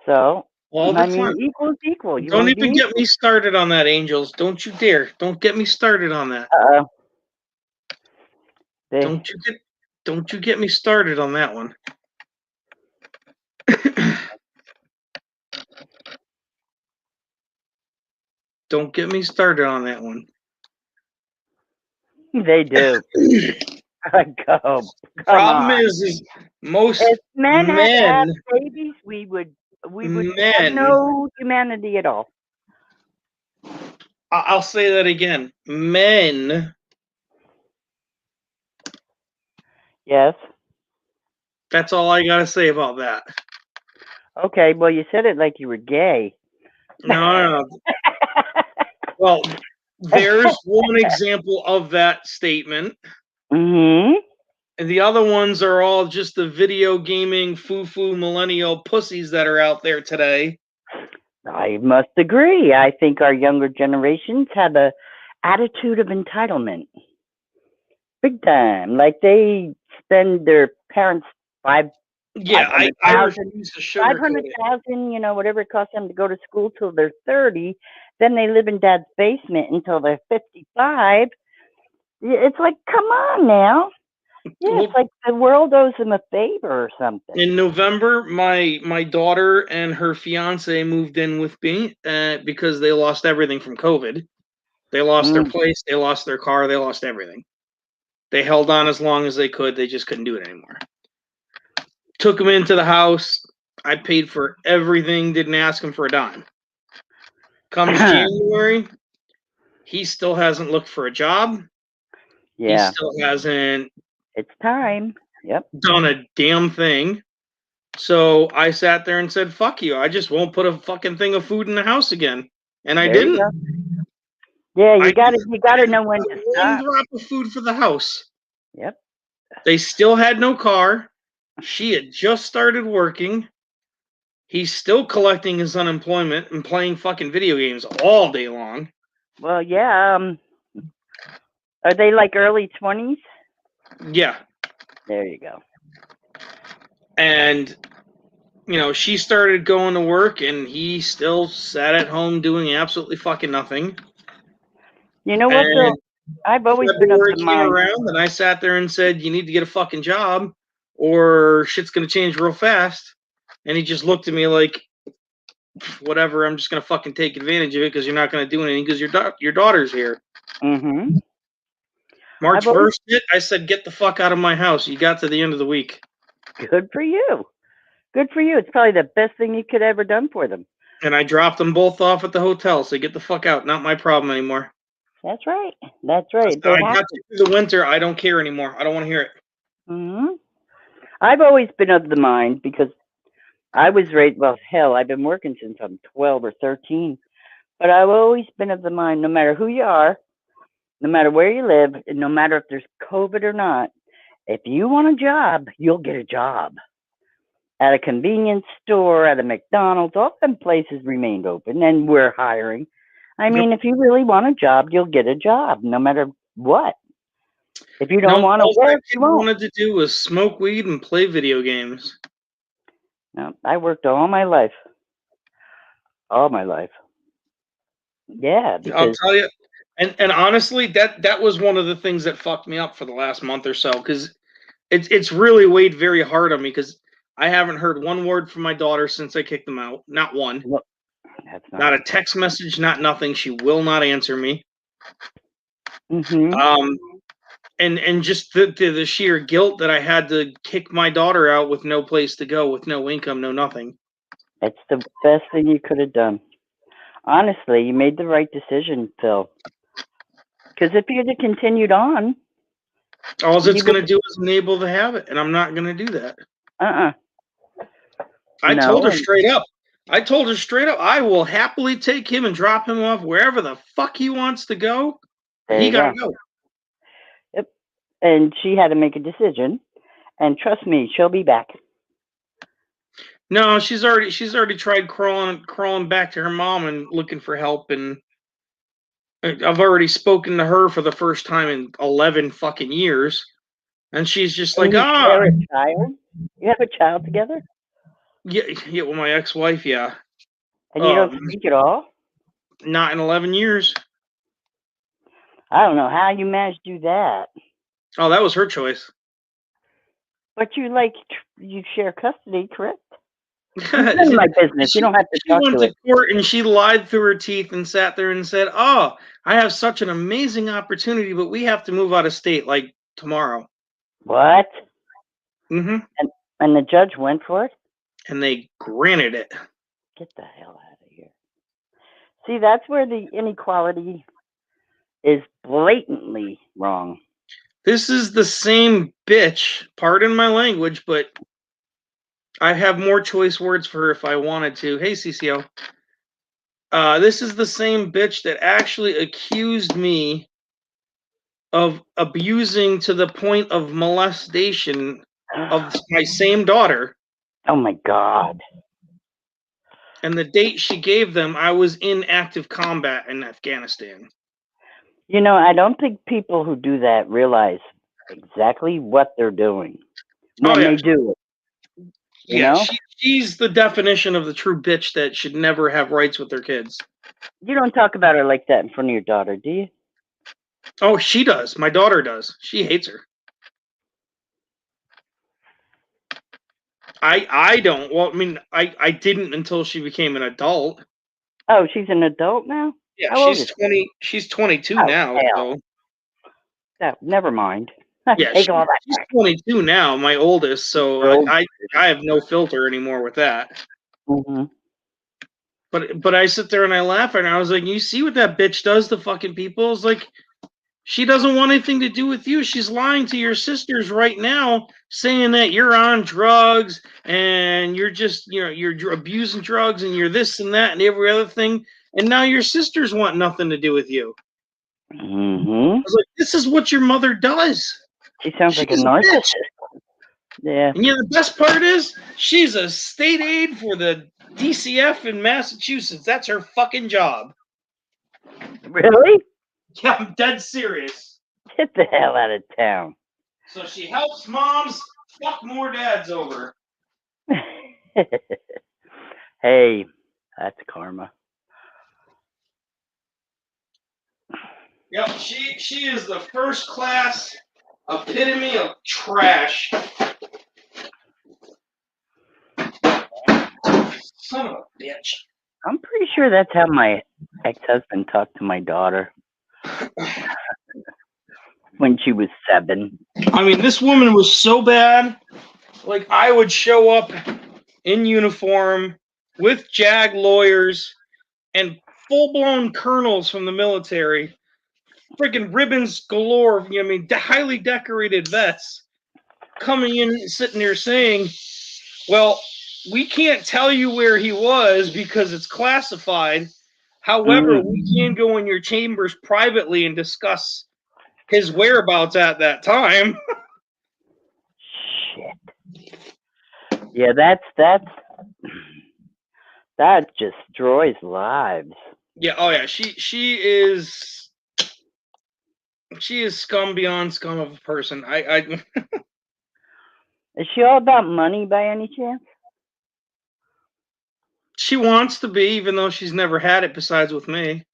So, all the time. Equal is equal. You don't even get me started on that, Angels. Don't you dare. Don't get me started on that. Don't you get me started on that one. Don't get me started on that one. They do. Problem is most if men had to have babies, we would have no humanity at all. I'll say that again. Men. Yes. That's all I gotta say about that. Okay, well, you said it like you were gay. No. Well, there's one example of that statement. Mm-hmm. And the other ones are all just the video gaming foo-foo millennial pussies that are out there today. I must agree. I think our younger generations have a attitude of entitlement. Big time. Like they spend their parents' I refuse to sugarcoat it. $500,000, you know, whatever it costs them to go to school till they're 30. Then they live in dad's basement until they're 55. It's like, come on now. Yeah, it's like the world owes them a favor or something. In November, my daughter and her fiance moved in with me because they lost everything from COVID. They lost their place, they lost their car, they lost everything. They held on as long as they could. They just couldn't do it anymore. Took them into the house. I paid for everything, didn't ask him for a dime. Comes January, he still hasn't looked for a job. Yeah. He still hasn't. It's time. Yep. Done a damn thing. So I sat there and said, fuck you. I just won't put a fucking thing of food in the house again. And I didn't. Yeah, you gotta know when to stop. One drop of food for the house. Yep. They still had no car. She had just started working. He's still collecting his unemployment and playing fucking video games all day long. Well, yeah. Are they like early 20s? Yeah. There you go. And, you know, she started going to work and he still sat at home doing absolutely fucking nothing. You know what, though? I've always been of the mind. Around and I sat there and said, you need to get a fucking job or shit's going to change real fast. And he just looked at me like, whatever, I'm just going to fucking take advantage of it because you're not going to do anything because your daughter's here. Mm-hmm. March 1st, I said, get the fuck out of my house. You got to the end of the week. Good for you. Good for you. It's probably the best thing you could ever done for them. And I dropped them both off at the hotel, so get the fuck out. Not my problem anymore. That's right. That's right. I got through the winter. I don't care anymore. I don't want to hear it. Mm-hmm. I've always been of the mind because I was raised, well, hell, I've been working since I'm 12 or 13. But I've always been of the mind, no matter who you are, no matter where you live, and no matter if there's COVID or not, if you want a job, you'll get a job. At a convenience store, at a McDonald's, all them places remained open, and we're hiring. I Yep. mean, if you really want a job, you'll get a job, no matter what. If you don't No, want to all that work, kid you won't. wanted to do was smoke weed and play video games. No, I worked all my life. All my life. Yeah, I'll because tell you, and honestly, that was one of the things that fucked me up for the last month or so, because it's really weighed very hard on me, because I haven't heard one word from my daughter since I kicked them out. Not one. well, that's Not not. a text message. Not nothing. She will not answer me. Mhm. Um, and just the sheer guilt that I had to kick my daughter out with no place to go, with no income, no nothing. It's the best thing you could have done. Honestly, you made the right decision, Phil. Because if you'd have continued on, All it's you would. gonna do is enable the habit, and I'm not gonna do that. Uh. I told No, her and straight up. I told her straight up, I will happily take him and drop him off wherever the fuck he wants to go. there He you gotta go. go. Yep. And she had to make a decision. And trust me, she'll be back. No, she's already tried crawling back to her mom and looking for help, and I've already spoken to her for the first time in 11 fucking years, and she's just And like, you share a child. You have a child together, yeah, yeah, well, my ex-wife, yeah, and you don't um, speak at all. not in 11 years. I don't know how you managed to do that. Oh, that was her choice. But you share custody, correct? It's none of she, my business. You she don't have to she talk went to to it. court and she lied through her teeth and sat there and said, "Oh, I have such an amazing opportunity, but we have to move out of state like tomorrow." What? Hmm. And and the judge went for it. And they granted it. Get the hell out of here. See, that's where the inequality is blatantly wrong. This is the same bitch. Pardon my language, but I have more choice words for her if I wanted to. Hey, CCO. This is the same bitch that actually accused me of abusing to the point of molestation of my same daughter. Oh my God. And the date she gave them, I was in active combat in Afghanistan. You know, I don't think people who do that realize exactly what they're doing Oh when yeah, they do it. You yeah. know, She's the definition of the true bitch that should never have rights with their kids. you don't talk about her like that in front of your daughter, do you? Oh, she does. My daughter does. She hates her. I don't. Well, I mean, I didn't until she became an adult. Oh, she's an adult now? Yeah, How old is she's she? 20. She's 22 Oh, now. hell. So No, never mind. I yeah, take all that she's back. 22 now. My oldest. So Your old I have no filter anymore with that. hmm But I sit there and I laugh and I was like, you see what that bitch does to fucking people? It's like she doesn't want anything to do with you. She's lying to your sisters right now, saying that you're on drugs and you're just, you're abusing drugs and you're this and that and every other thing. And now your sisters want nothing to do with you. I hmm was like, this is what your mother does. She sounds like a She's a bitch. narcissist. Yeah. And the best part is she's a state aide for the DCF in Massachusetts. That's her fucking job. Really? Yeah, I'm dead serious. Get the hell out of town. So she helps moms fuck more dads over. Hey, that's karma. Yep, she is the first class epitome of trash. Son of a bitch. I'm pretty sure that's how my ex-husband talked to my daughter when she was 7. I mean, this woman was so bad. Like, I would show up in uniform with JAG lawyers and full-blown colonels from the military, freaking ribbons galore. Highly decorated vets coming in, sitting there saying, "Well, we can't tell you where he was because it's classified. However, we can go in your chambers privately and discuss his whereabouts at that time. Shit. Yeah, that destroys lives. Yeah, oh yeah, she is scum beyond scum of a person. I Is she all about money by any chance? she wants to be, even though she's never had it besides with me.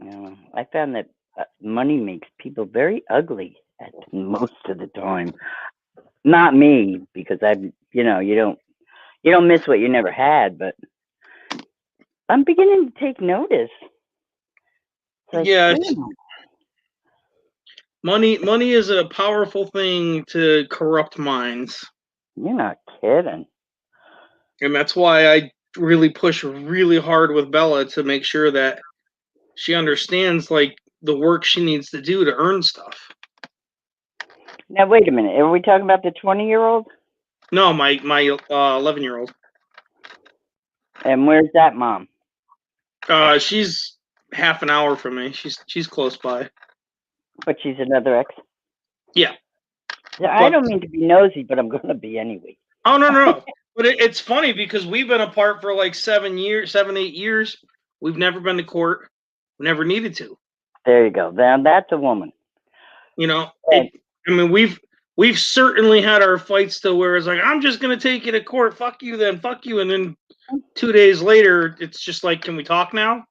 I found that money makes people very ugly at most of the time. Not me, because you don't miss what you never had, but I'm beginning to take notice. It's like, Yeah, damn, money is a powerful thing to corrupt minds. you're not kidding. And that's why I really push really hard with Bella to make sure that she understands like the work she needs to do to earn stuff. Now, wait a minute. Are we talking about the 20-year-old? No, my 11-year-old. And where's that mom? She's half an hour from me. She's close by. But she's another ex? Yeah. I don't mean to be nosy, but I'm going to be anyway. Oh, no. But it's funny because we've been apart for like 7, 8 years. We've never been to court. We never needed to. There you go. Now that's a woman. You know, I mean, we've certainly had our fights though, where it's like, I'm just gonna take you to court. Fuck you, then fuck you, and then 2 days later, it's just like, can we talk now?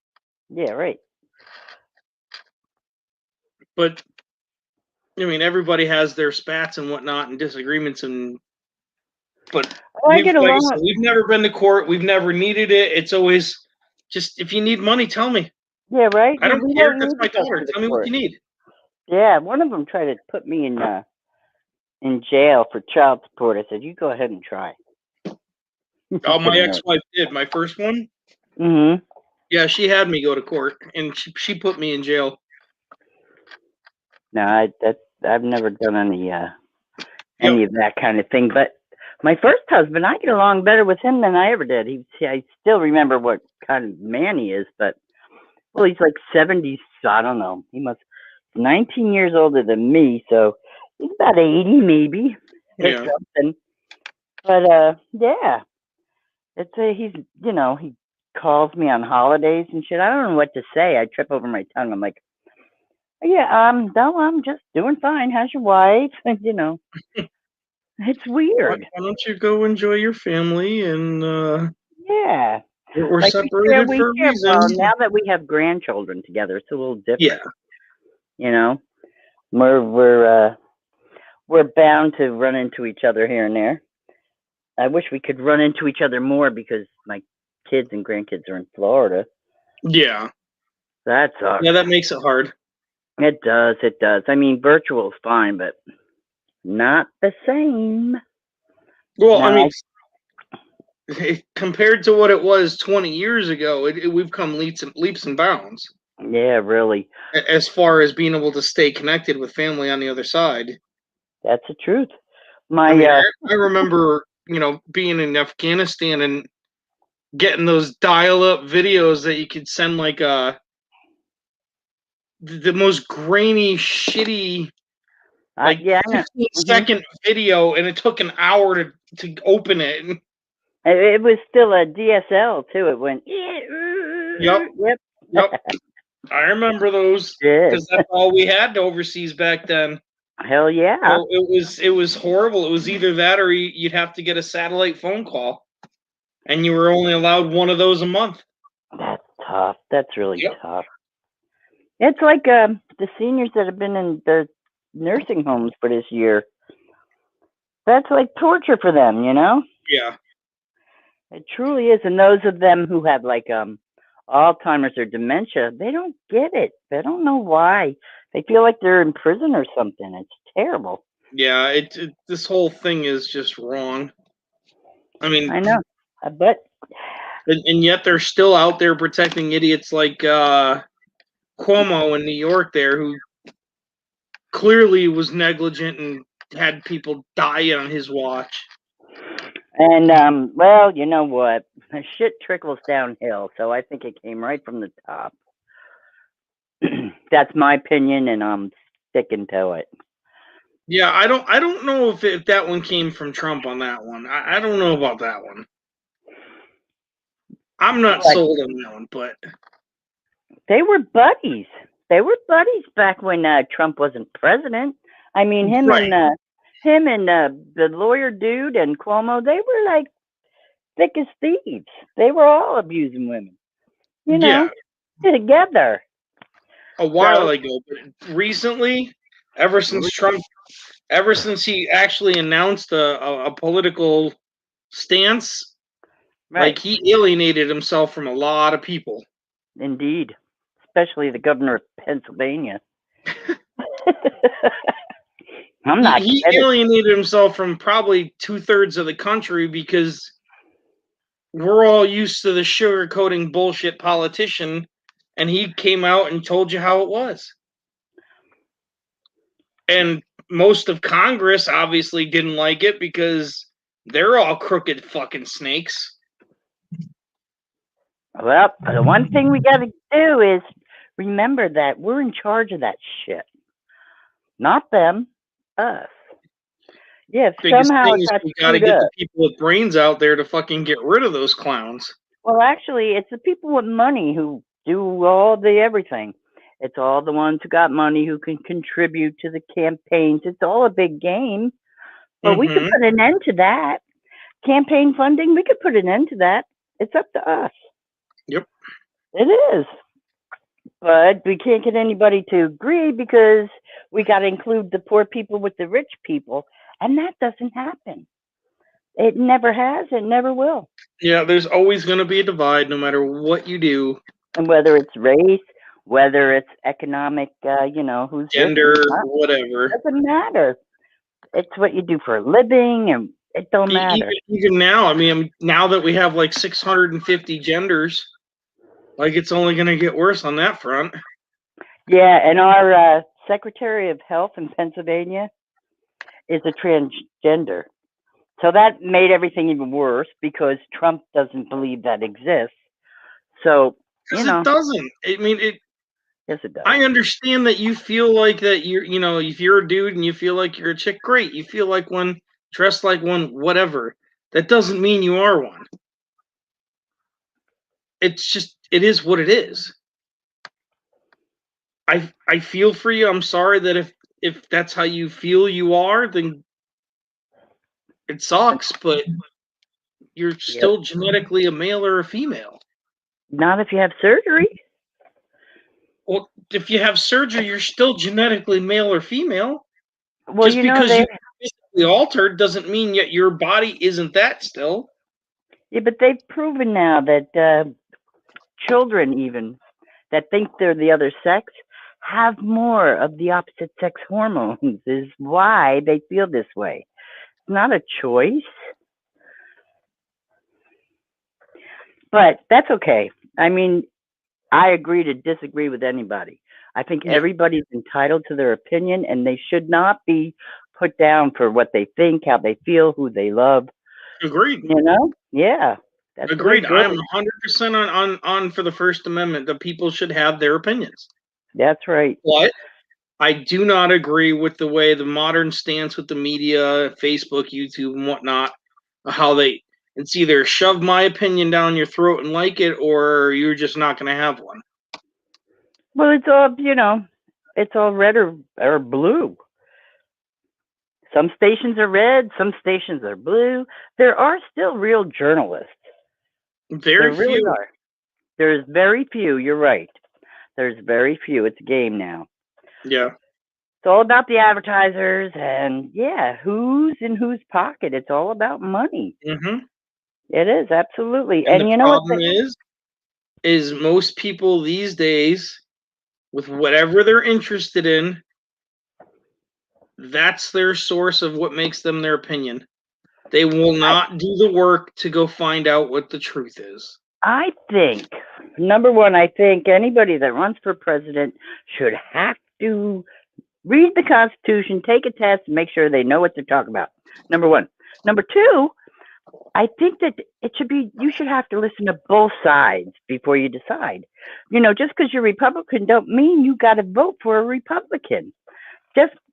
Yeah, right. But I mean, everybody has their spats and whatnot and disagreements, but we've never been to court. We've never needed it. It's always just, if you need money, tell me. Yeah, right. I don't care. That's my daughter. Tell me what you need. Yeah, one of them tried to put me in jail for child support. I said, "You go ahead and try." Oh, my ex-wife did. My first one. Mhm. Yeah, she had me go to court, and she put me in jail. No, I've never done any of that kind of thing. But my first husband, I get along better with him than I ever did. I still remember what kind of man he is, but well, he's like 70. So I don't know. He must 19 years older than me, so he's about 80 maybe. Yeah. Something. But yeah, it's he's he calls me on holidays and shit. I don't know what to say. I trip over my tongue. I'm like, yeah, no, I'm just doing fine. How's your wife? It's weird. Why don't you go enjoy your family and Yeah. we're Like separated for a reason. Well, now that we have grandchildren together, it's a little different. Yeah. We're bound to run into each other here and there. I wish we could run into each other more because my kids and grandkids are in Florida. Yeah. That sucks. Yeah, that makes it hard. It does. It does. I mean, virtual is fine, but not the same. Well, I mean, compared to what it was 20 years ago, we've come leaps and bounds. Yeah, really. As far as being able to stay connected with family on the other side. That's the truth. I remember, being in Afghanistan and getting those dial-up videos that you could send like the most grainy, shitty, like 15-second video, and it took an hour to open it. It was still a DSL too. It went. Yep. I remember those because that's all we had overseas back then. Hell yeah! So it was horrible. It was either that or you'd have to get a satellite phone call, and you were only allowed one of those a month. That's tough. That's really tough. It's like the seniors that have been in the nursing homes for this year. That's like torture for them, Yeah. It truly is. And those of them who have like Alzheimer's or dementia, they don't get it. They don't know why. They feel like they're in prison or something. It's terrible. Yeah, this whole thing is just wrong. I mean, I know, but and yet they're still out there protecting idiots like Cuomo in New York, there, who clearly was negligent and had people die on his watch. And well, you know what? Shit trickles downhill, so I think it came right from the top. That's my opinion, and I'm sticking to it. Yeah, I don't know if that one came from Trump on that one. I don't know about that one. I'm not But sold on that one, but they were buddies. They were buddies back when Trump wasn't president. I mean, right. him and the lawyer dude and Cuomo, they were like thick as thieves. They were all abusing women, you Yeah, know, together. a while So ago, but recently, ever since Trump, ever since he actually announced a political stance, right, like he alienated himself from a lot of people. indeed, especially the governor of Pennsylvania. I'm He, not he kidding. alienated himself from probably 2/3 of the country because we're all used to the sugarcoating bullshit politician, and he came out and told you how it was. And most of Congress obviously didn't like it because they're all crooked fucking snakes. Well, the one thing we got to do is remember that we're in charge of that shit, not them, us. Yeah, if Biggest somehow thing it is got we got to screwed get the up. people with brains out there to fucking get rid of those clowns. Well, actually, it's the people with money who do all the everything. It's all the ones who got money who can contribute to the campaigns. It's all a big game, but we could Mm-hmm. put an end to that. Campaign funding, we could put an end to that. It's up to us. Yep. It is. But we can't get anybody to agree because we got to include the poor people with the rich people, and that doesn't happen. It never has. It never will. Yeah, there's always going to be a divide no matter what you do. And whether it's race, whether it's economic, who's rich, Gender, who's not, whatever. doesn't matter. It's what you do for a living, and it don't Even matter. even now, I mean, now that we have like 650 genders, like it's only going to get worse on that front. Yeah, and our Secretary of Health in Pennsylvania is a transgender. So that made everything even worse because Trump doesn't believe that exists. So, Because it doesn't. I mean, yes, it does. I understand that you feel like that if you're a dude and you feel like you're a chick, great. You feel like one, dressed like one, whatever. That doesn't mean you are one. It's just, it is what it is. I feel for you. I'm sorry that if that's how you feel you are, then it sucks, but you're Yep. still genetically a male or a female. Not if you have surgery. Well, if you have surgery, you're still genetically male or female. Well, Just you know because they you're physically altered doesn't mean yet your body isn't that still. yeah, but they've proven now that children even that think they're the other sex have more of the opposite sex hormones is why they feel this way. It's not a choice, but that's okay. I mean, I agree to disagree with anybody. I think Yeah, everybody's entitled to their opinion and they should not be put down for what they think, how they feel, who they love, agreed. Yeah, that's the way Agreed. it I am goes. 100% on for the First Amendment that people should have their opinions. That's right. But I do not agree with the way the modern stance with the media, Facebook, YouTube, and whatnot, how it's either shove my opinion down your throat and like it, or you're just not going to have one. Well, it's all red or blue. Some stations are red, some stations are blue. There are still real journalists. There Very really few. are. There's very few. You're right. There's very few. It's a game now. Yeah. It's all about the advertisers and yeah, who's in whose pocket. It's all about money. Hmm. It is absolutely. And the And you know what? problem is most people these days, with whatever they're interested in, that's their source of what makes them their opinion. They will not do the work to go find out what the truth is. I think number one, I think anybody that runs for president should have to read the Constitution, take a test, and make sure they know what they're talking about. Number one. Number two, I think that it should be, you should have to listen to both sides before you decide. Just because you're Republican don't mean you got to vote for a Republican.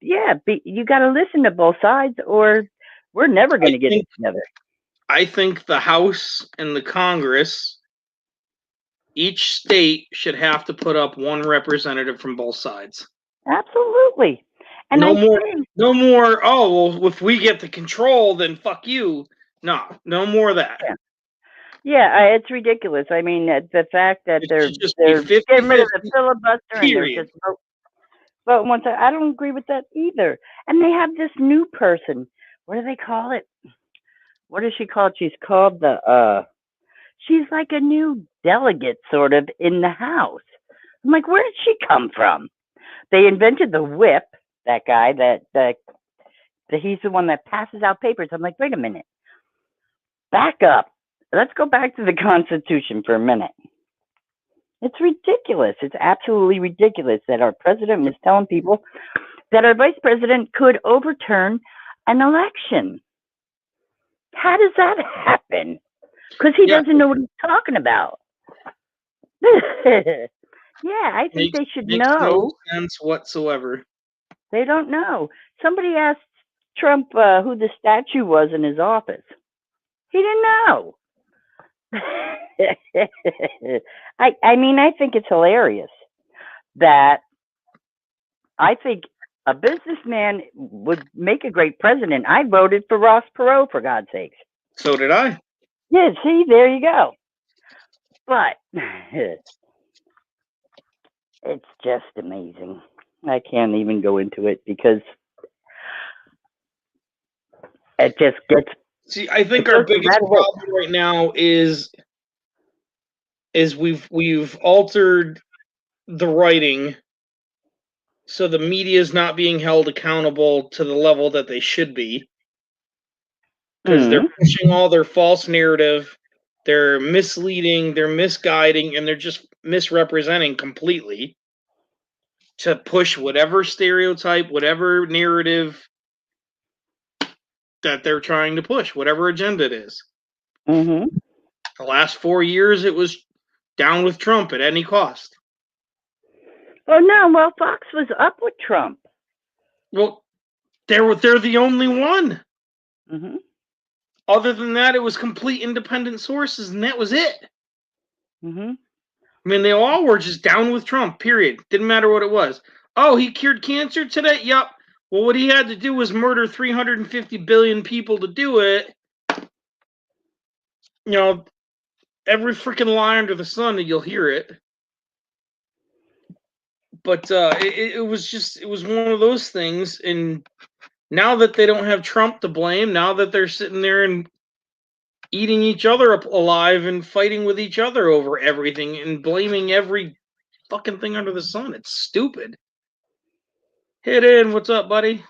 You got to listen to both sides, or we're never going to get it together. I think the House and the Congress, each state should have to put up one representative from both sides. Absolutely. And no more. Oh, well, if we get the control, then fuck you. No more of that. Yeah, it's ridiculous. I mean, the fact that they're getting rid of the filibuster and they're just voting one side. I don't agree with that either. And they have this new person. What do they call it? What is she called? She's called she's like a new delegate sort of in the House. I'm like, where did she come from? They invented the whip, that guy, that he's the one that passes out papers. I'm like, wait a minute. Back up. Let's go back to the Constitution for a minute. It's ridiculous. It's absolutely ridiculous that our president was telling people that our vice president could overturn an election. How does that happen? Because he doesn't know what he's talking about. Yeah, I think they should know. No sense whatsoever. They don't know. Somebody asked Trump who the statue was in his office. He didn't know. I mean, I think it's hilarious that I think a businessman would make a great president. I voted for Ross Perot, for God's sakes. So did I. Yeah, see, there you go. But it's just amazing. I can't even go into it because it just gets. See, I think our biggest problem right now is we've altered the writing so the media is not being held accountable to the level that they should be, because they're pushing all their false narrative, they're misleading, they're misguiding, and they're just misrepresenting completely to push whatever stereotype, whatever narrative that they're trying to push, whatever agenda it is. The last 4 years, it was down with Trump at any cost. Oh no! Well, Fox was up with Trump. Well, they're the only one. Other than that, it was complete independent sources, and that was it. I mean, they all were just down with Trump. Period. Didn't matter what it was. Oh, he cured cancer today? Yep. Well, what he had to do was murder 350 billion people to do it. Every freaking lie under the sun, and you'll hear it. But it was one of those things. And now that they don't have Trump to blame, now that they're sitting there and eating each other up alive and fighting with each other over everything and blaming every fucking thing under the sun, it's stupid. Hit in. What's up, buddy?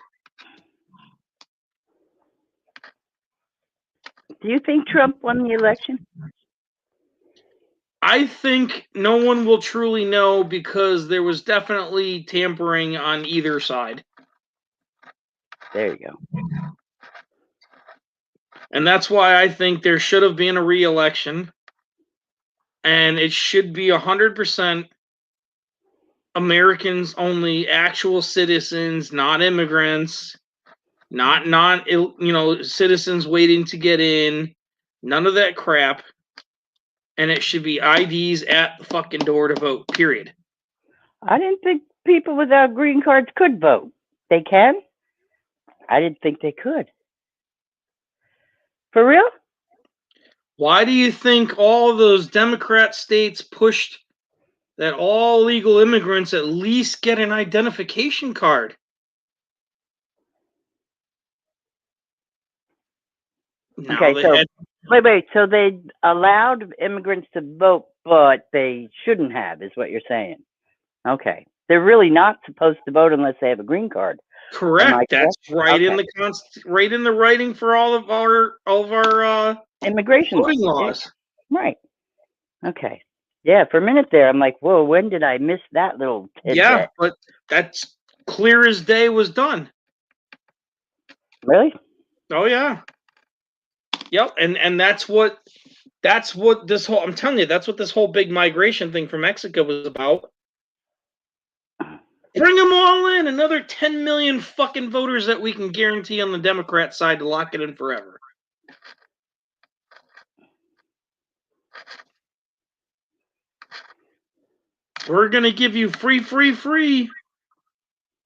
Do you think Trump won the election? I think no one will truly know because there was definitely tampering on either side. There you go. And that's why I think there should have been a re-election. And it should be 100% Americans only, actual citizens, not immigrants, not citizens waiting to get in, none of that crap. And it should be IDs at the fucking door to vote, period. I didn't think people without green cards could vote. They can? I didn't think they could. For real? Why do you think all those Democrat states pushed that all legal immigrants at least get an identification card? Okay, so wait. So they allowed immigrants to vote, but they shouldn't have, is what you're saying. Okay. They're really not supposed to vote unless they have a green card. Correct. That's right in the writing for all of our immigration laws. Right. Okay. Yeah, for a minute there, I'm like, whoa, when did I miss that little tidbit? Yeah, but that's clear as day was done. Really? Oh, yeah. Yep, and that's what this whole, I'm telling you, that's what this whole big migration thing from Mexico was about. Bring them all in, another 10 million fucking voters that we can guarantee on the Democrat side to lock it in forever. We're gonna give you free.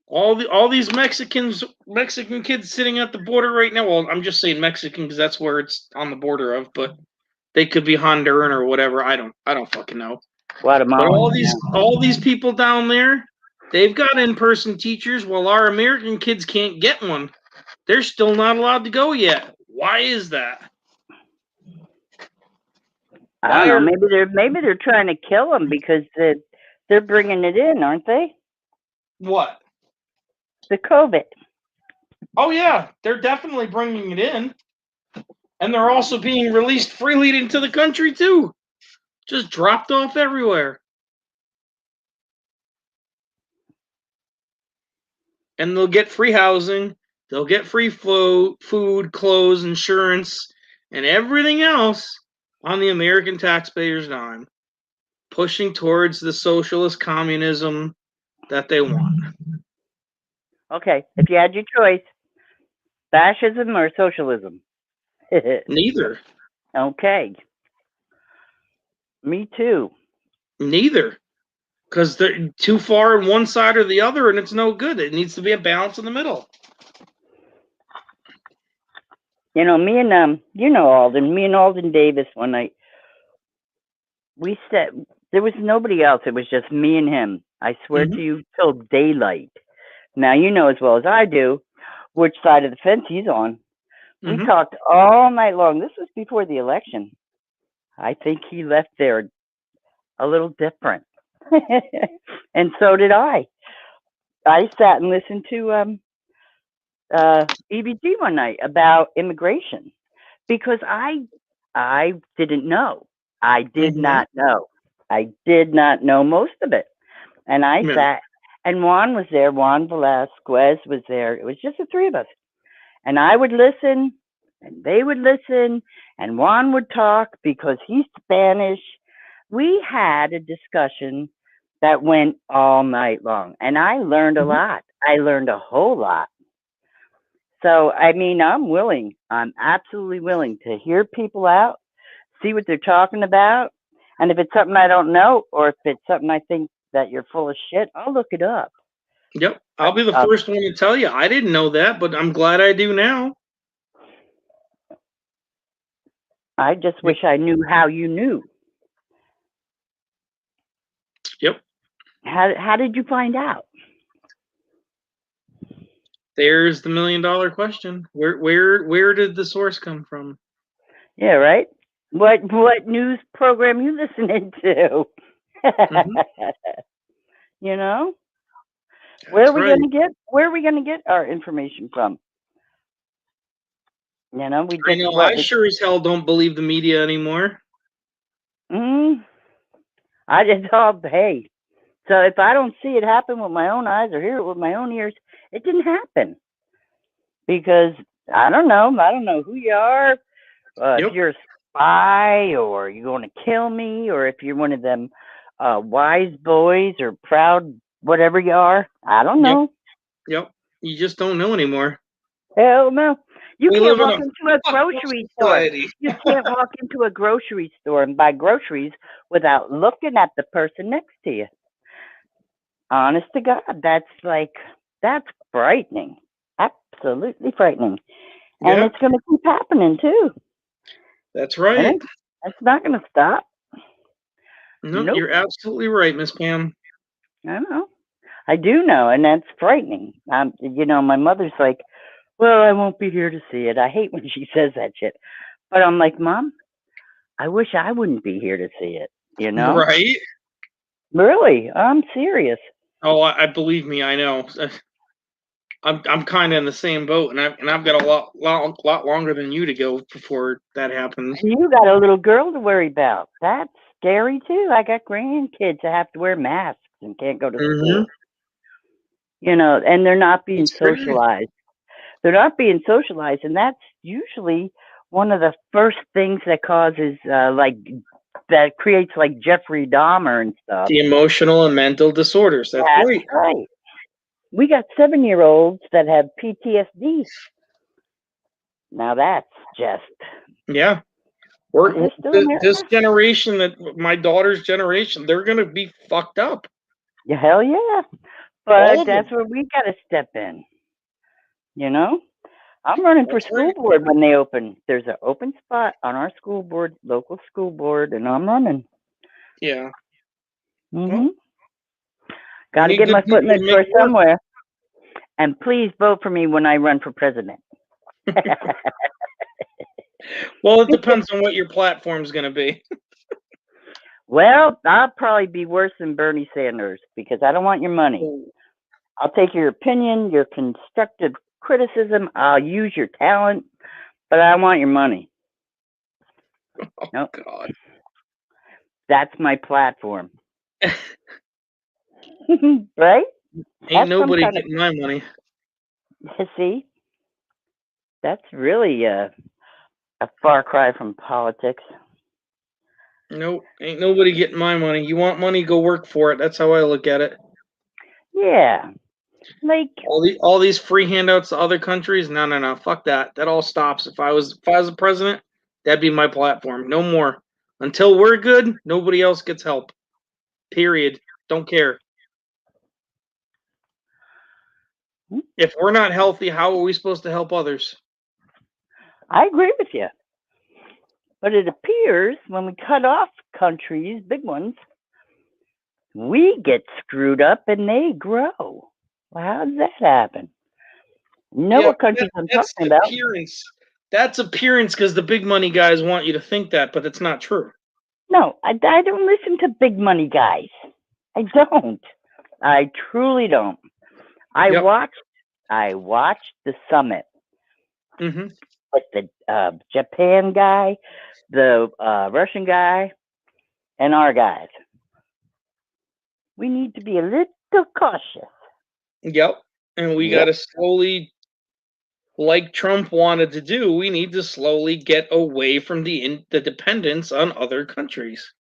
All these Mexican kids sitting at the border right now. Well, I'm just saying Mexican because that's where it's on the border of, but they could be Honduran or whatever. I don't fucking know. But Guatemala. all these people down there, they've got in-person teachers, while our American kids can't get one. They're still not allowed to go yet. Why is that? I don't know. Maybe they're trying to kill them because they're bringing it in, aren't they? What? The COVID. Oh yeah, they're definitely bringing it in, and they're also being released freely into the country too. Just dropped off everywhere. And they'll get free housing, they'll get free food, clothes, insurance, and everything else on the American taxpayer's dime, pushing towards the socialist communism that they want. Okay, if you had your choice, fascism or socialism? Neither. Okay. Me too. Neither. Because they're too far on one side or the other, and it's no good. It needs to be a balance in the middle. You know, me and Alden Davis one night, we said there was nobody else. It was just me and him. I swear to you, till daylight. Now you know as well as I do which side of the fence he's on. We talked all night long. This was before the election. I think he left there a little different, and so did I. I sat and listened to EBT one night about immigration because I didn't know. I did not know. I did not know most of it. And I sat, and Juan was there. Juan Velasquez was there. It was just the three of us. And I would listen, and they would listen, and Juan would talk because he's Spanish. We had a discussion that went all night long, and I learned a lot. I learned a whole lot. So, I mean, I'm absolutely willing to hear people out, see what they're talking about. And if it's something I don't know, or if it's something I think that you're full of shit, I'll look it up. Yep. I'll be the first one to tell you. I didn't know that, but I'm glad I do now. I just wish I knew how you knew. Yep. How did you find out? There's the $1 million question. Where did the source come from? Yeah, right. What news program you listening to? You know, where are we gonna get our information from? You know, I sure as hell don't believe the media anymore. I just thought, hey, so if I don't see it happen with my own eyes or hear it with my own ears, it didn't happen. Because I don't know who you are, if you're a spy or you're going to kill me, or if you're one of them wise boys or proud whatever you are. I don't know. Yep. You just don't know anymore. Hell no. You can't walk into a grocery store. You can't walk into a grocery store and buy groceries without looking at the person next to you. Honest to God, that's frightening. Absolutely frightening. And it's going to keep happening too. That's right. It's not going to stop. Nope. You're absolutely right, Miss Pam. I know. I do know, and that's frightening. You know, my mother's like, well, I won't be here to see it. I hate when she says that shit. But I'm like, Mom, I wish I wouldn't be here to see it, you know? Right? Really? I'm serious. Oh, I believe me, I know. I'm kind of in the same boat, and I've got a lot longer than you to go before that happens. And you got a little girl to worry about. That's scary too. I got grandkids that have to wear masks and can't go to school. You know, and they're not being socialized. They're not being socialized, and that's usually one of the first things that causes that creates like Jeffrey Dahmer and stuff. The emotional and mental disorders. That's right. Right. We got 7-year-olds that have PTSD. Now that's just Yeah. is this still America? This generation, that my daughter's generation, they're gonna be fucked up. Yeah, hell yeah. But that's where we got to step in. You know, I'm running for school board when they open. There's an open spot on our school board, local school board, and I'm running. Yeah. Well, got to get my foot in the door somewhere. And please vote for me when I run for president. Well, it depends on what your platform's going to be. Well, I'll probably be worse than Bernie Sanders because I don't want your money. I'll take your opinion, your constructive criticism. I'll use your talent, but I don't want your money. Oh, nope. God. That's my platform. Right? Ain't nobody getting my money. See? That's really a far cry from politics. Nope. Ain't nobody getting my money. You want money, go work for it. That's how I look at it. Yeah. Like all these free handouts to other countries, no. Fuck that. That all stops. If I was the president, that'd be my platform. No more. Until we're good, nobody else gets help. Period. Don't care. If we're not healthy, how are we supposed to help others? I agree with you. But it appears when we cut off countries, big ones, we get screwed up and they grow. Well, how does that happen? You know what countries I'm talking about? Appearance. That's appearance because the big money guys want you to think that, but it's not true. No, I don't listen to big money guys. I don't. I truly don't. I watched the summit with the Japan guy, the Russian guy, and our guys. We need to be a little cautious. Yep. And we got to slowly, like Trump wanted to do, we need to slowly get away from the dependence on other countries.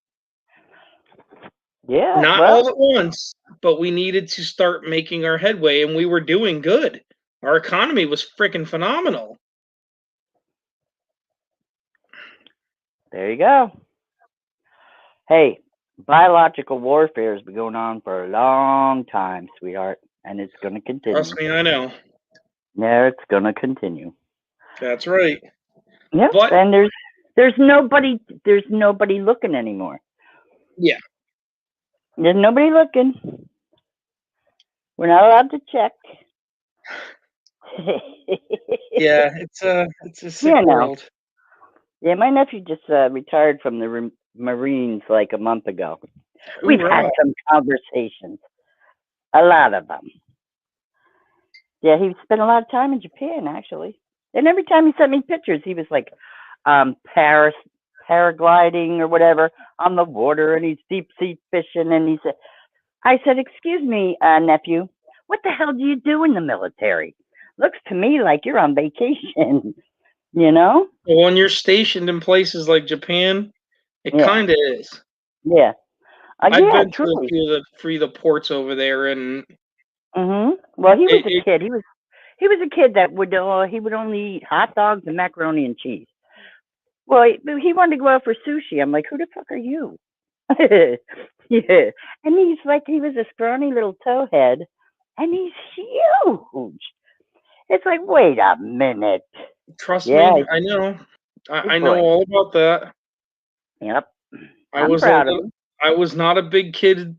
Yeah. Not all at once, but we needed to start making our headway, and we were doing good. Our economy was freaking phenomenal. There you go. Hey, biological warfare has been going on for a long time, sweetheart, and it's going to continue. Trust me, I know. Yeah, it's going to continue. That's right. Yep. But, and there's nobody looking anymore. Yeah. There's nobody looking. We're not allowed to check. Yeah, it's a sick world. Yeah, my nephew just retired from the Marines like a month ago. We've had some conversations, a lot of them. Yeah, he spent a lot of time in Japan, actually. And every time he sent me pictures, he was like paragliding or whatever on the water, and he's deep sea fishing. And I said, excuse me, nephew, what the hell do you do in the military? Looks to me like you're on vacation, you know? Well, when you're stationed in places like Japan, it kind of is. Yeah. I've been to a few of the ports over there, and well, he was a kid. He was a kid that would only eat hot dogs and macaroni and cheese. Well, he wanted to go out for sushi. I'm like, who the fuck are you? Yeah, and he was a scrawny little towhead, and he's huge. It's like, wait a minute. Trust me, I know. I know all about that. Yep. I was not a big kid,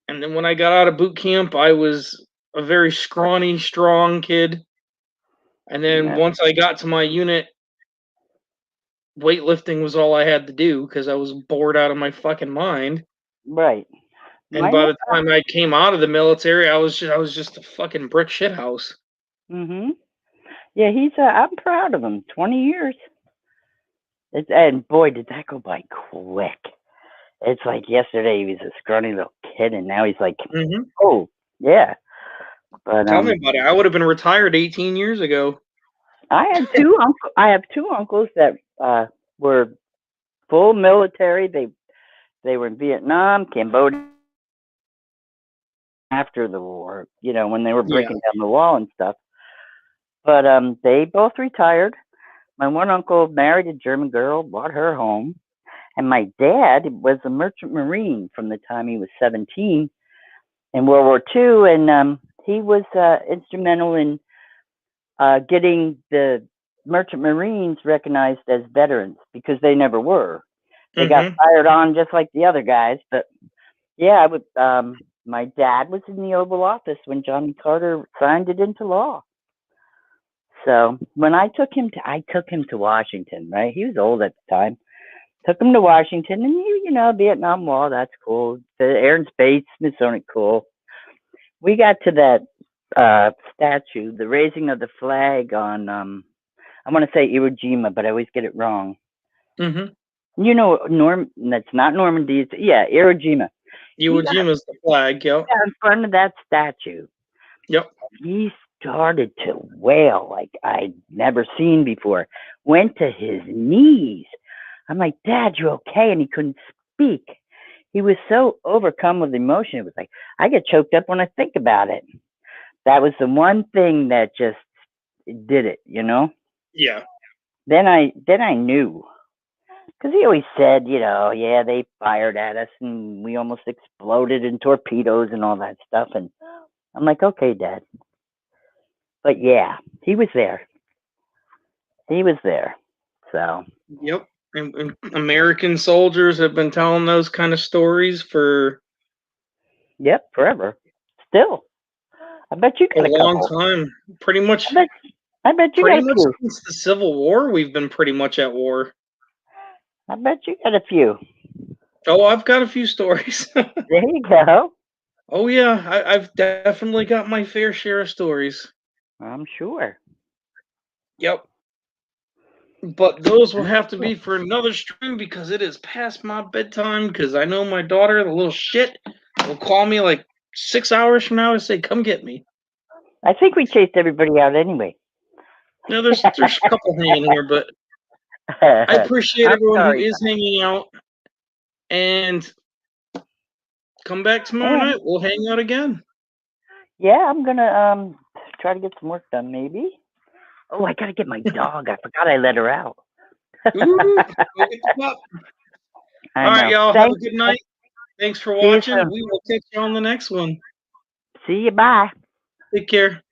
and then when I got out of boot camp, I was a very scrawny, strong kid. And then once I got to my unit, weightlifting was all I had to do because I was bored out of my fucking mind. Right. And by the time I came out of the military, I was just a fucking brick shit house. Yeah, I'm proud of him. 20 years. And boy, did that go by quick. It's like yesterday he was a scrawny little kid, and now he's like, oh, yeah. But tell me about it. I would have been retired 18 years ago. I have two uncles that were full military. They were in Vietnam, Cambodia after the war. You know, when they were Yeah. breaking down the wall and stuff. But they both retired. My one uncle married a German girl, brought her home, and my dad was a merchant marine from the time he was 17 in World War II, and he was instrumental in getting the merchant marines recognized as veterans because they never were. They got Mhm. fired on just like the other guys. But yeah, I would. My dad was in the Oval Office when Johnny Carter signed it into law. So when I took him to Washington. Right, he was old at the time. Took him to Washington, and you know, Vietnam Wall. That's cool. The Air and Space, Smithsonian, cool. We got to that statue, the raising of the flag on I want to say Iwo Jima, but I always get it wrong. Mhm. You know, that's not Normandy. It's, yeah, Iwo Jima. He Iwo got Jima's the flag. Yep. in front of that statue. Yep. He started to wail like I'd never seen before. Went to his knees. I'm like, Dad, you okay? And he couldn't speak. He was so overcome with emotion. It was like I get choked up when I think about it. That was the one thing that just did it, you know. Yeah. Then I knew because he always said, you know, yeah, they fired at us and we almost exploded in torpedoes and all that stuff. And I'm like, okay, Dad. But yeah, he was there. He was there. So, Yep. And American soldiers have been telling those kind of stories for yep, forever. Still, I bet you a got a long couple. time. I bet, I bet you got Pretty a much few. since the Civil War, we've been pretty much at war. I bet you got a few. Oh, I've got a few stories. There you go. Oh yeah, I've definitely got my fair share of stories. I'm sure. Yep. But those will I'm have to sure. be for another stream because it is past my bedtime. Because I know my daughter, the little shit, will call me like 6 hours from now to say, "Come get me." I think we chased everybody out anyway. You know, there's a couple hanging here, but I appreciate I'm everyone who sorry. is hanging out. And come back tomorrow And night. We'll hang out again. yeah, I'm gonna try to get some work done maybe. Oh, I gotta get my dog. I forgot I let her out. Ooh, go get the pup. I All right, know. y'all. Have a Thanks. good night. Thanks for See you watching. soon. We will catch you on the next one. See you. Bye. Take care.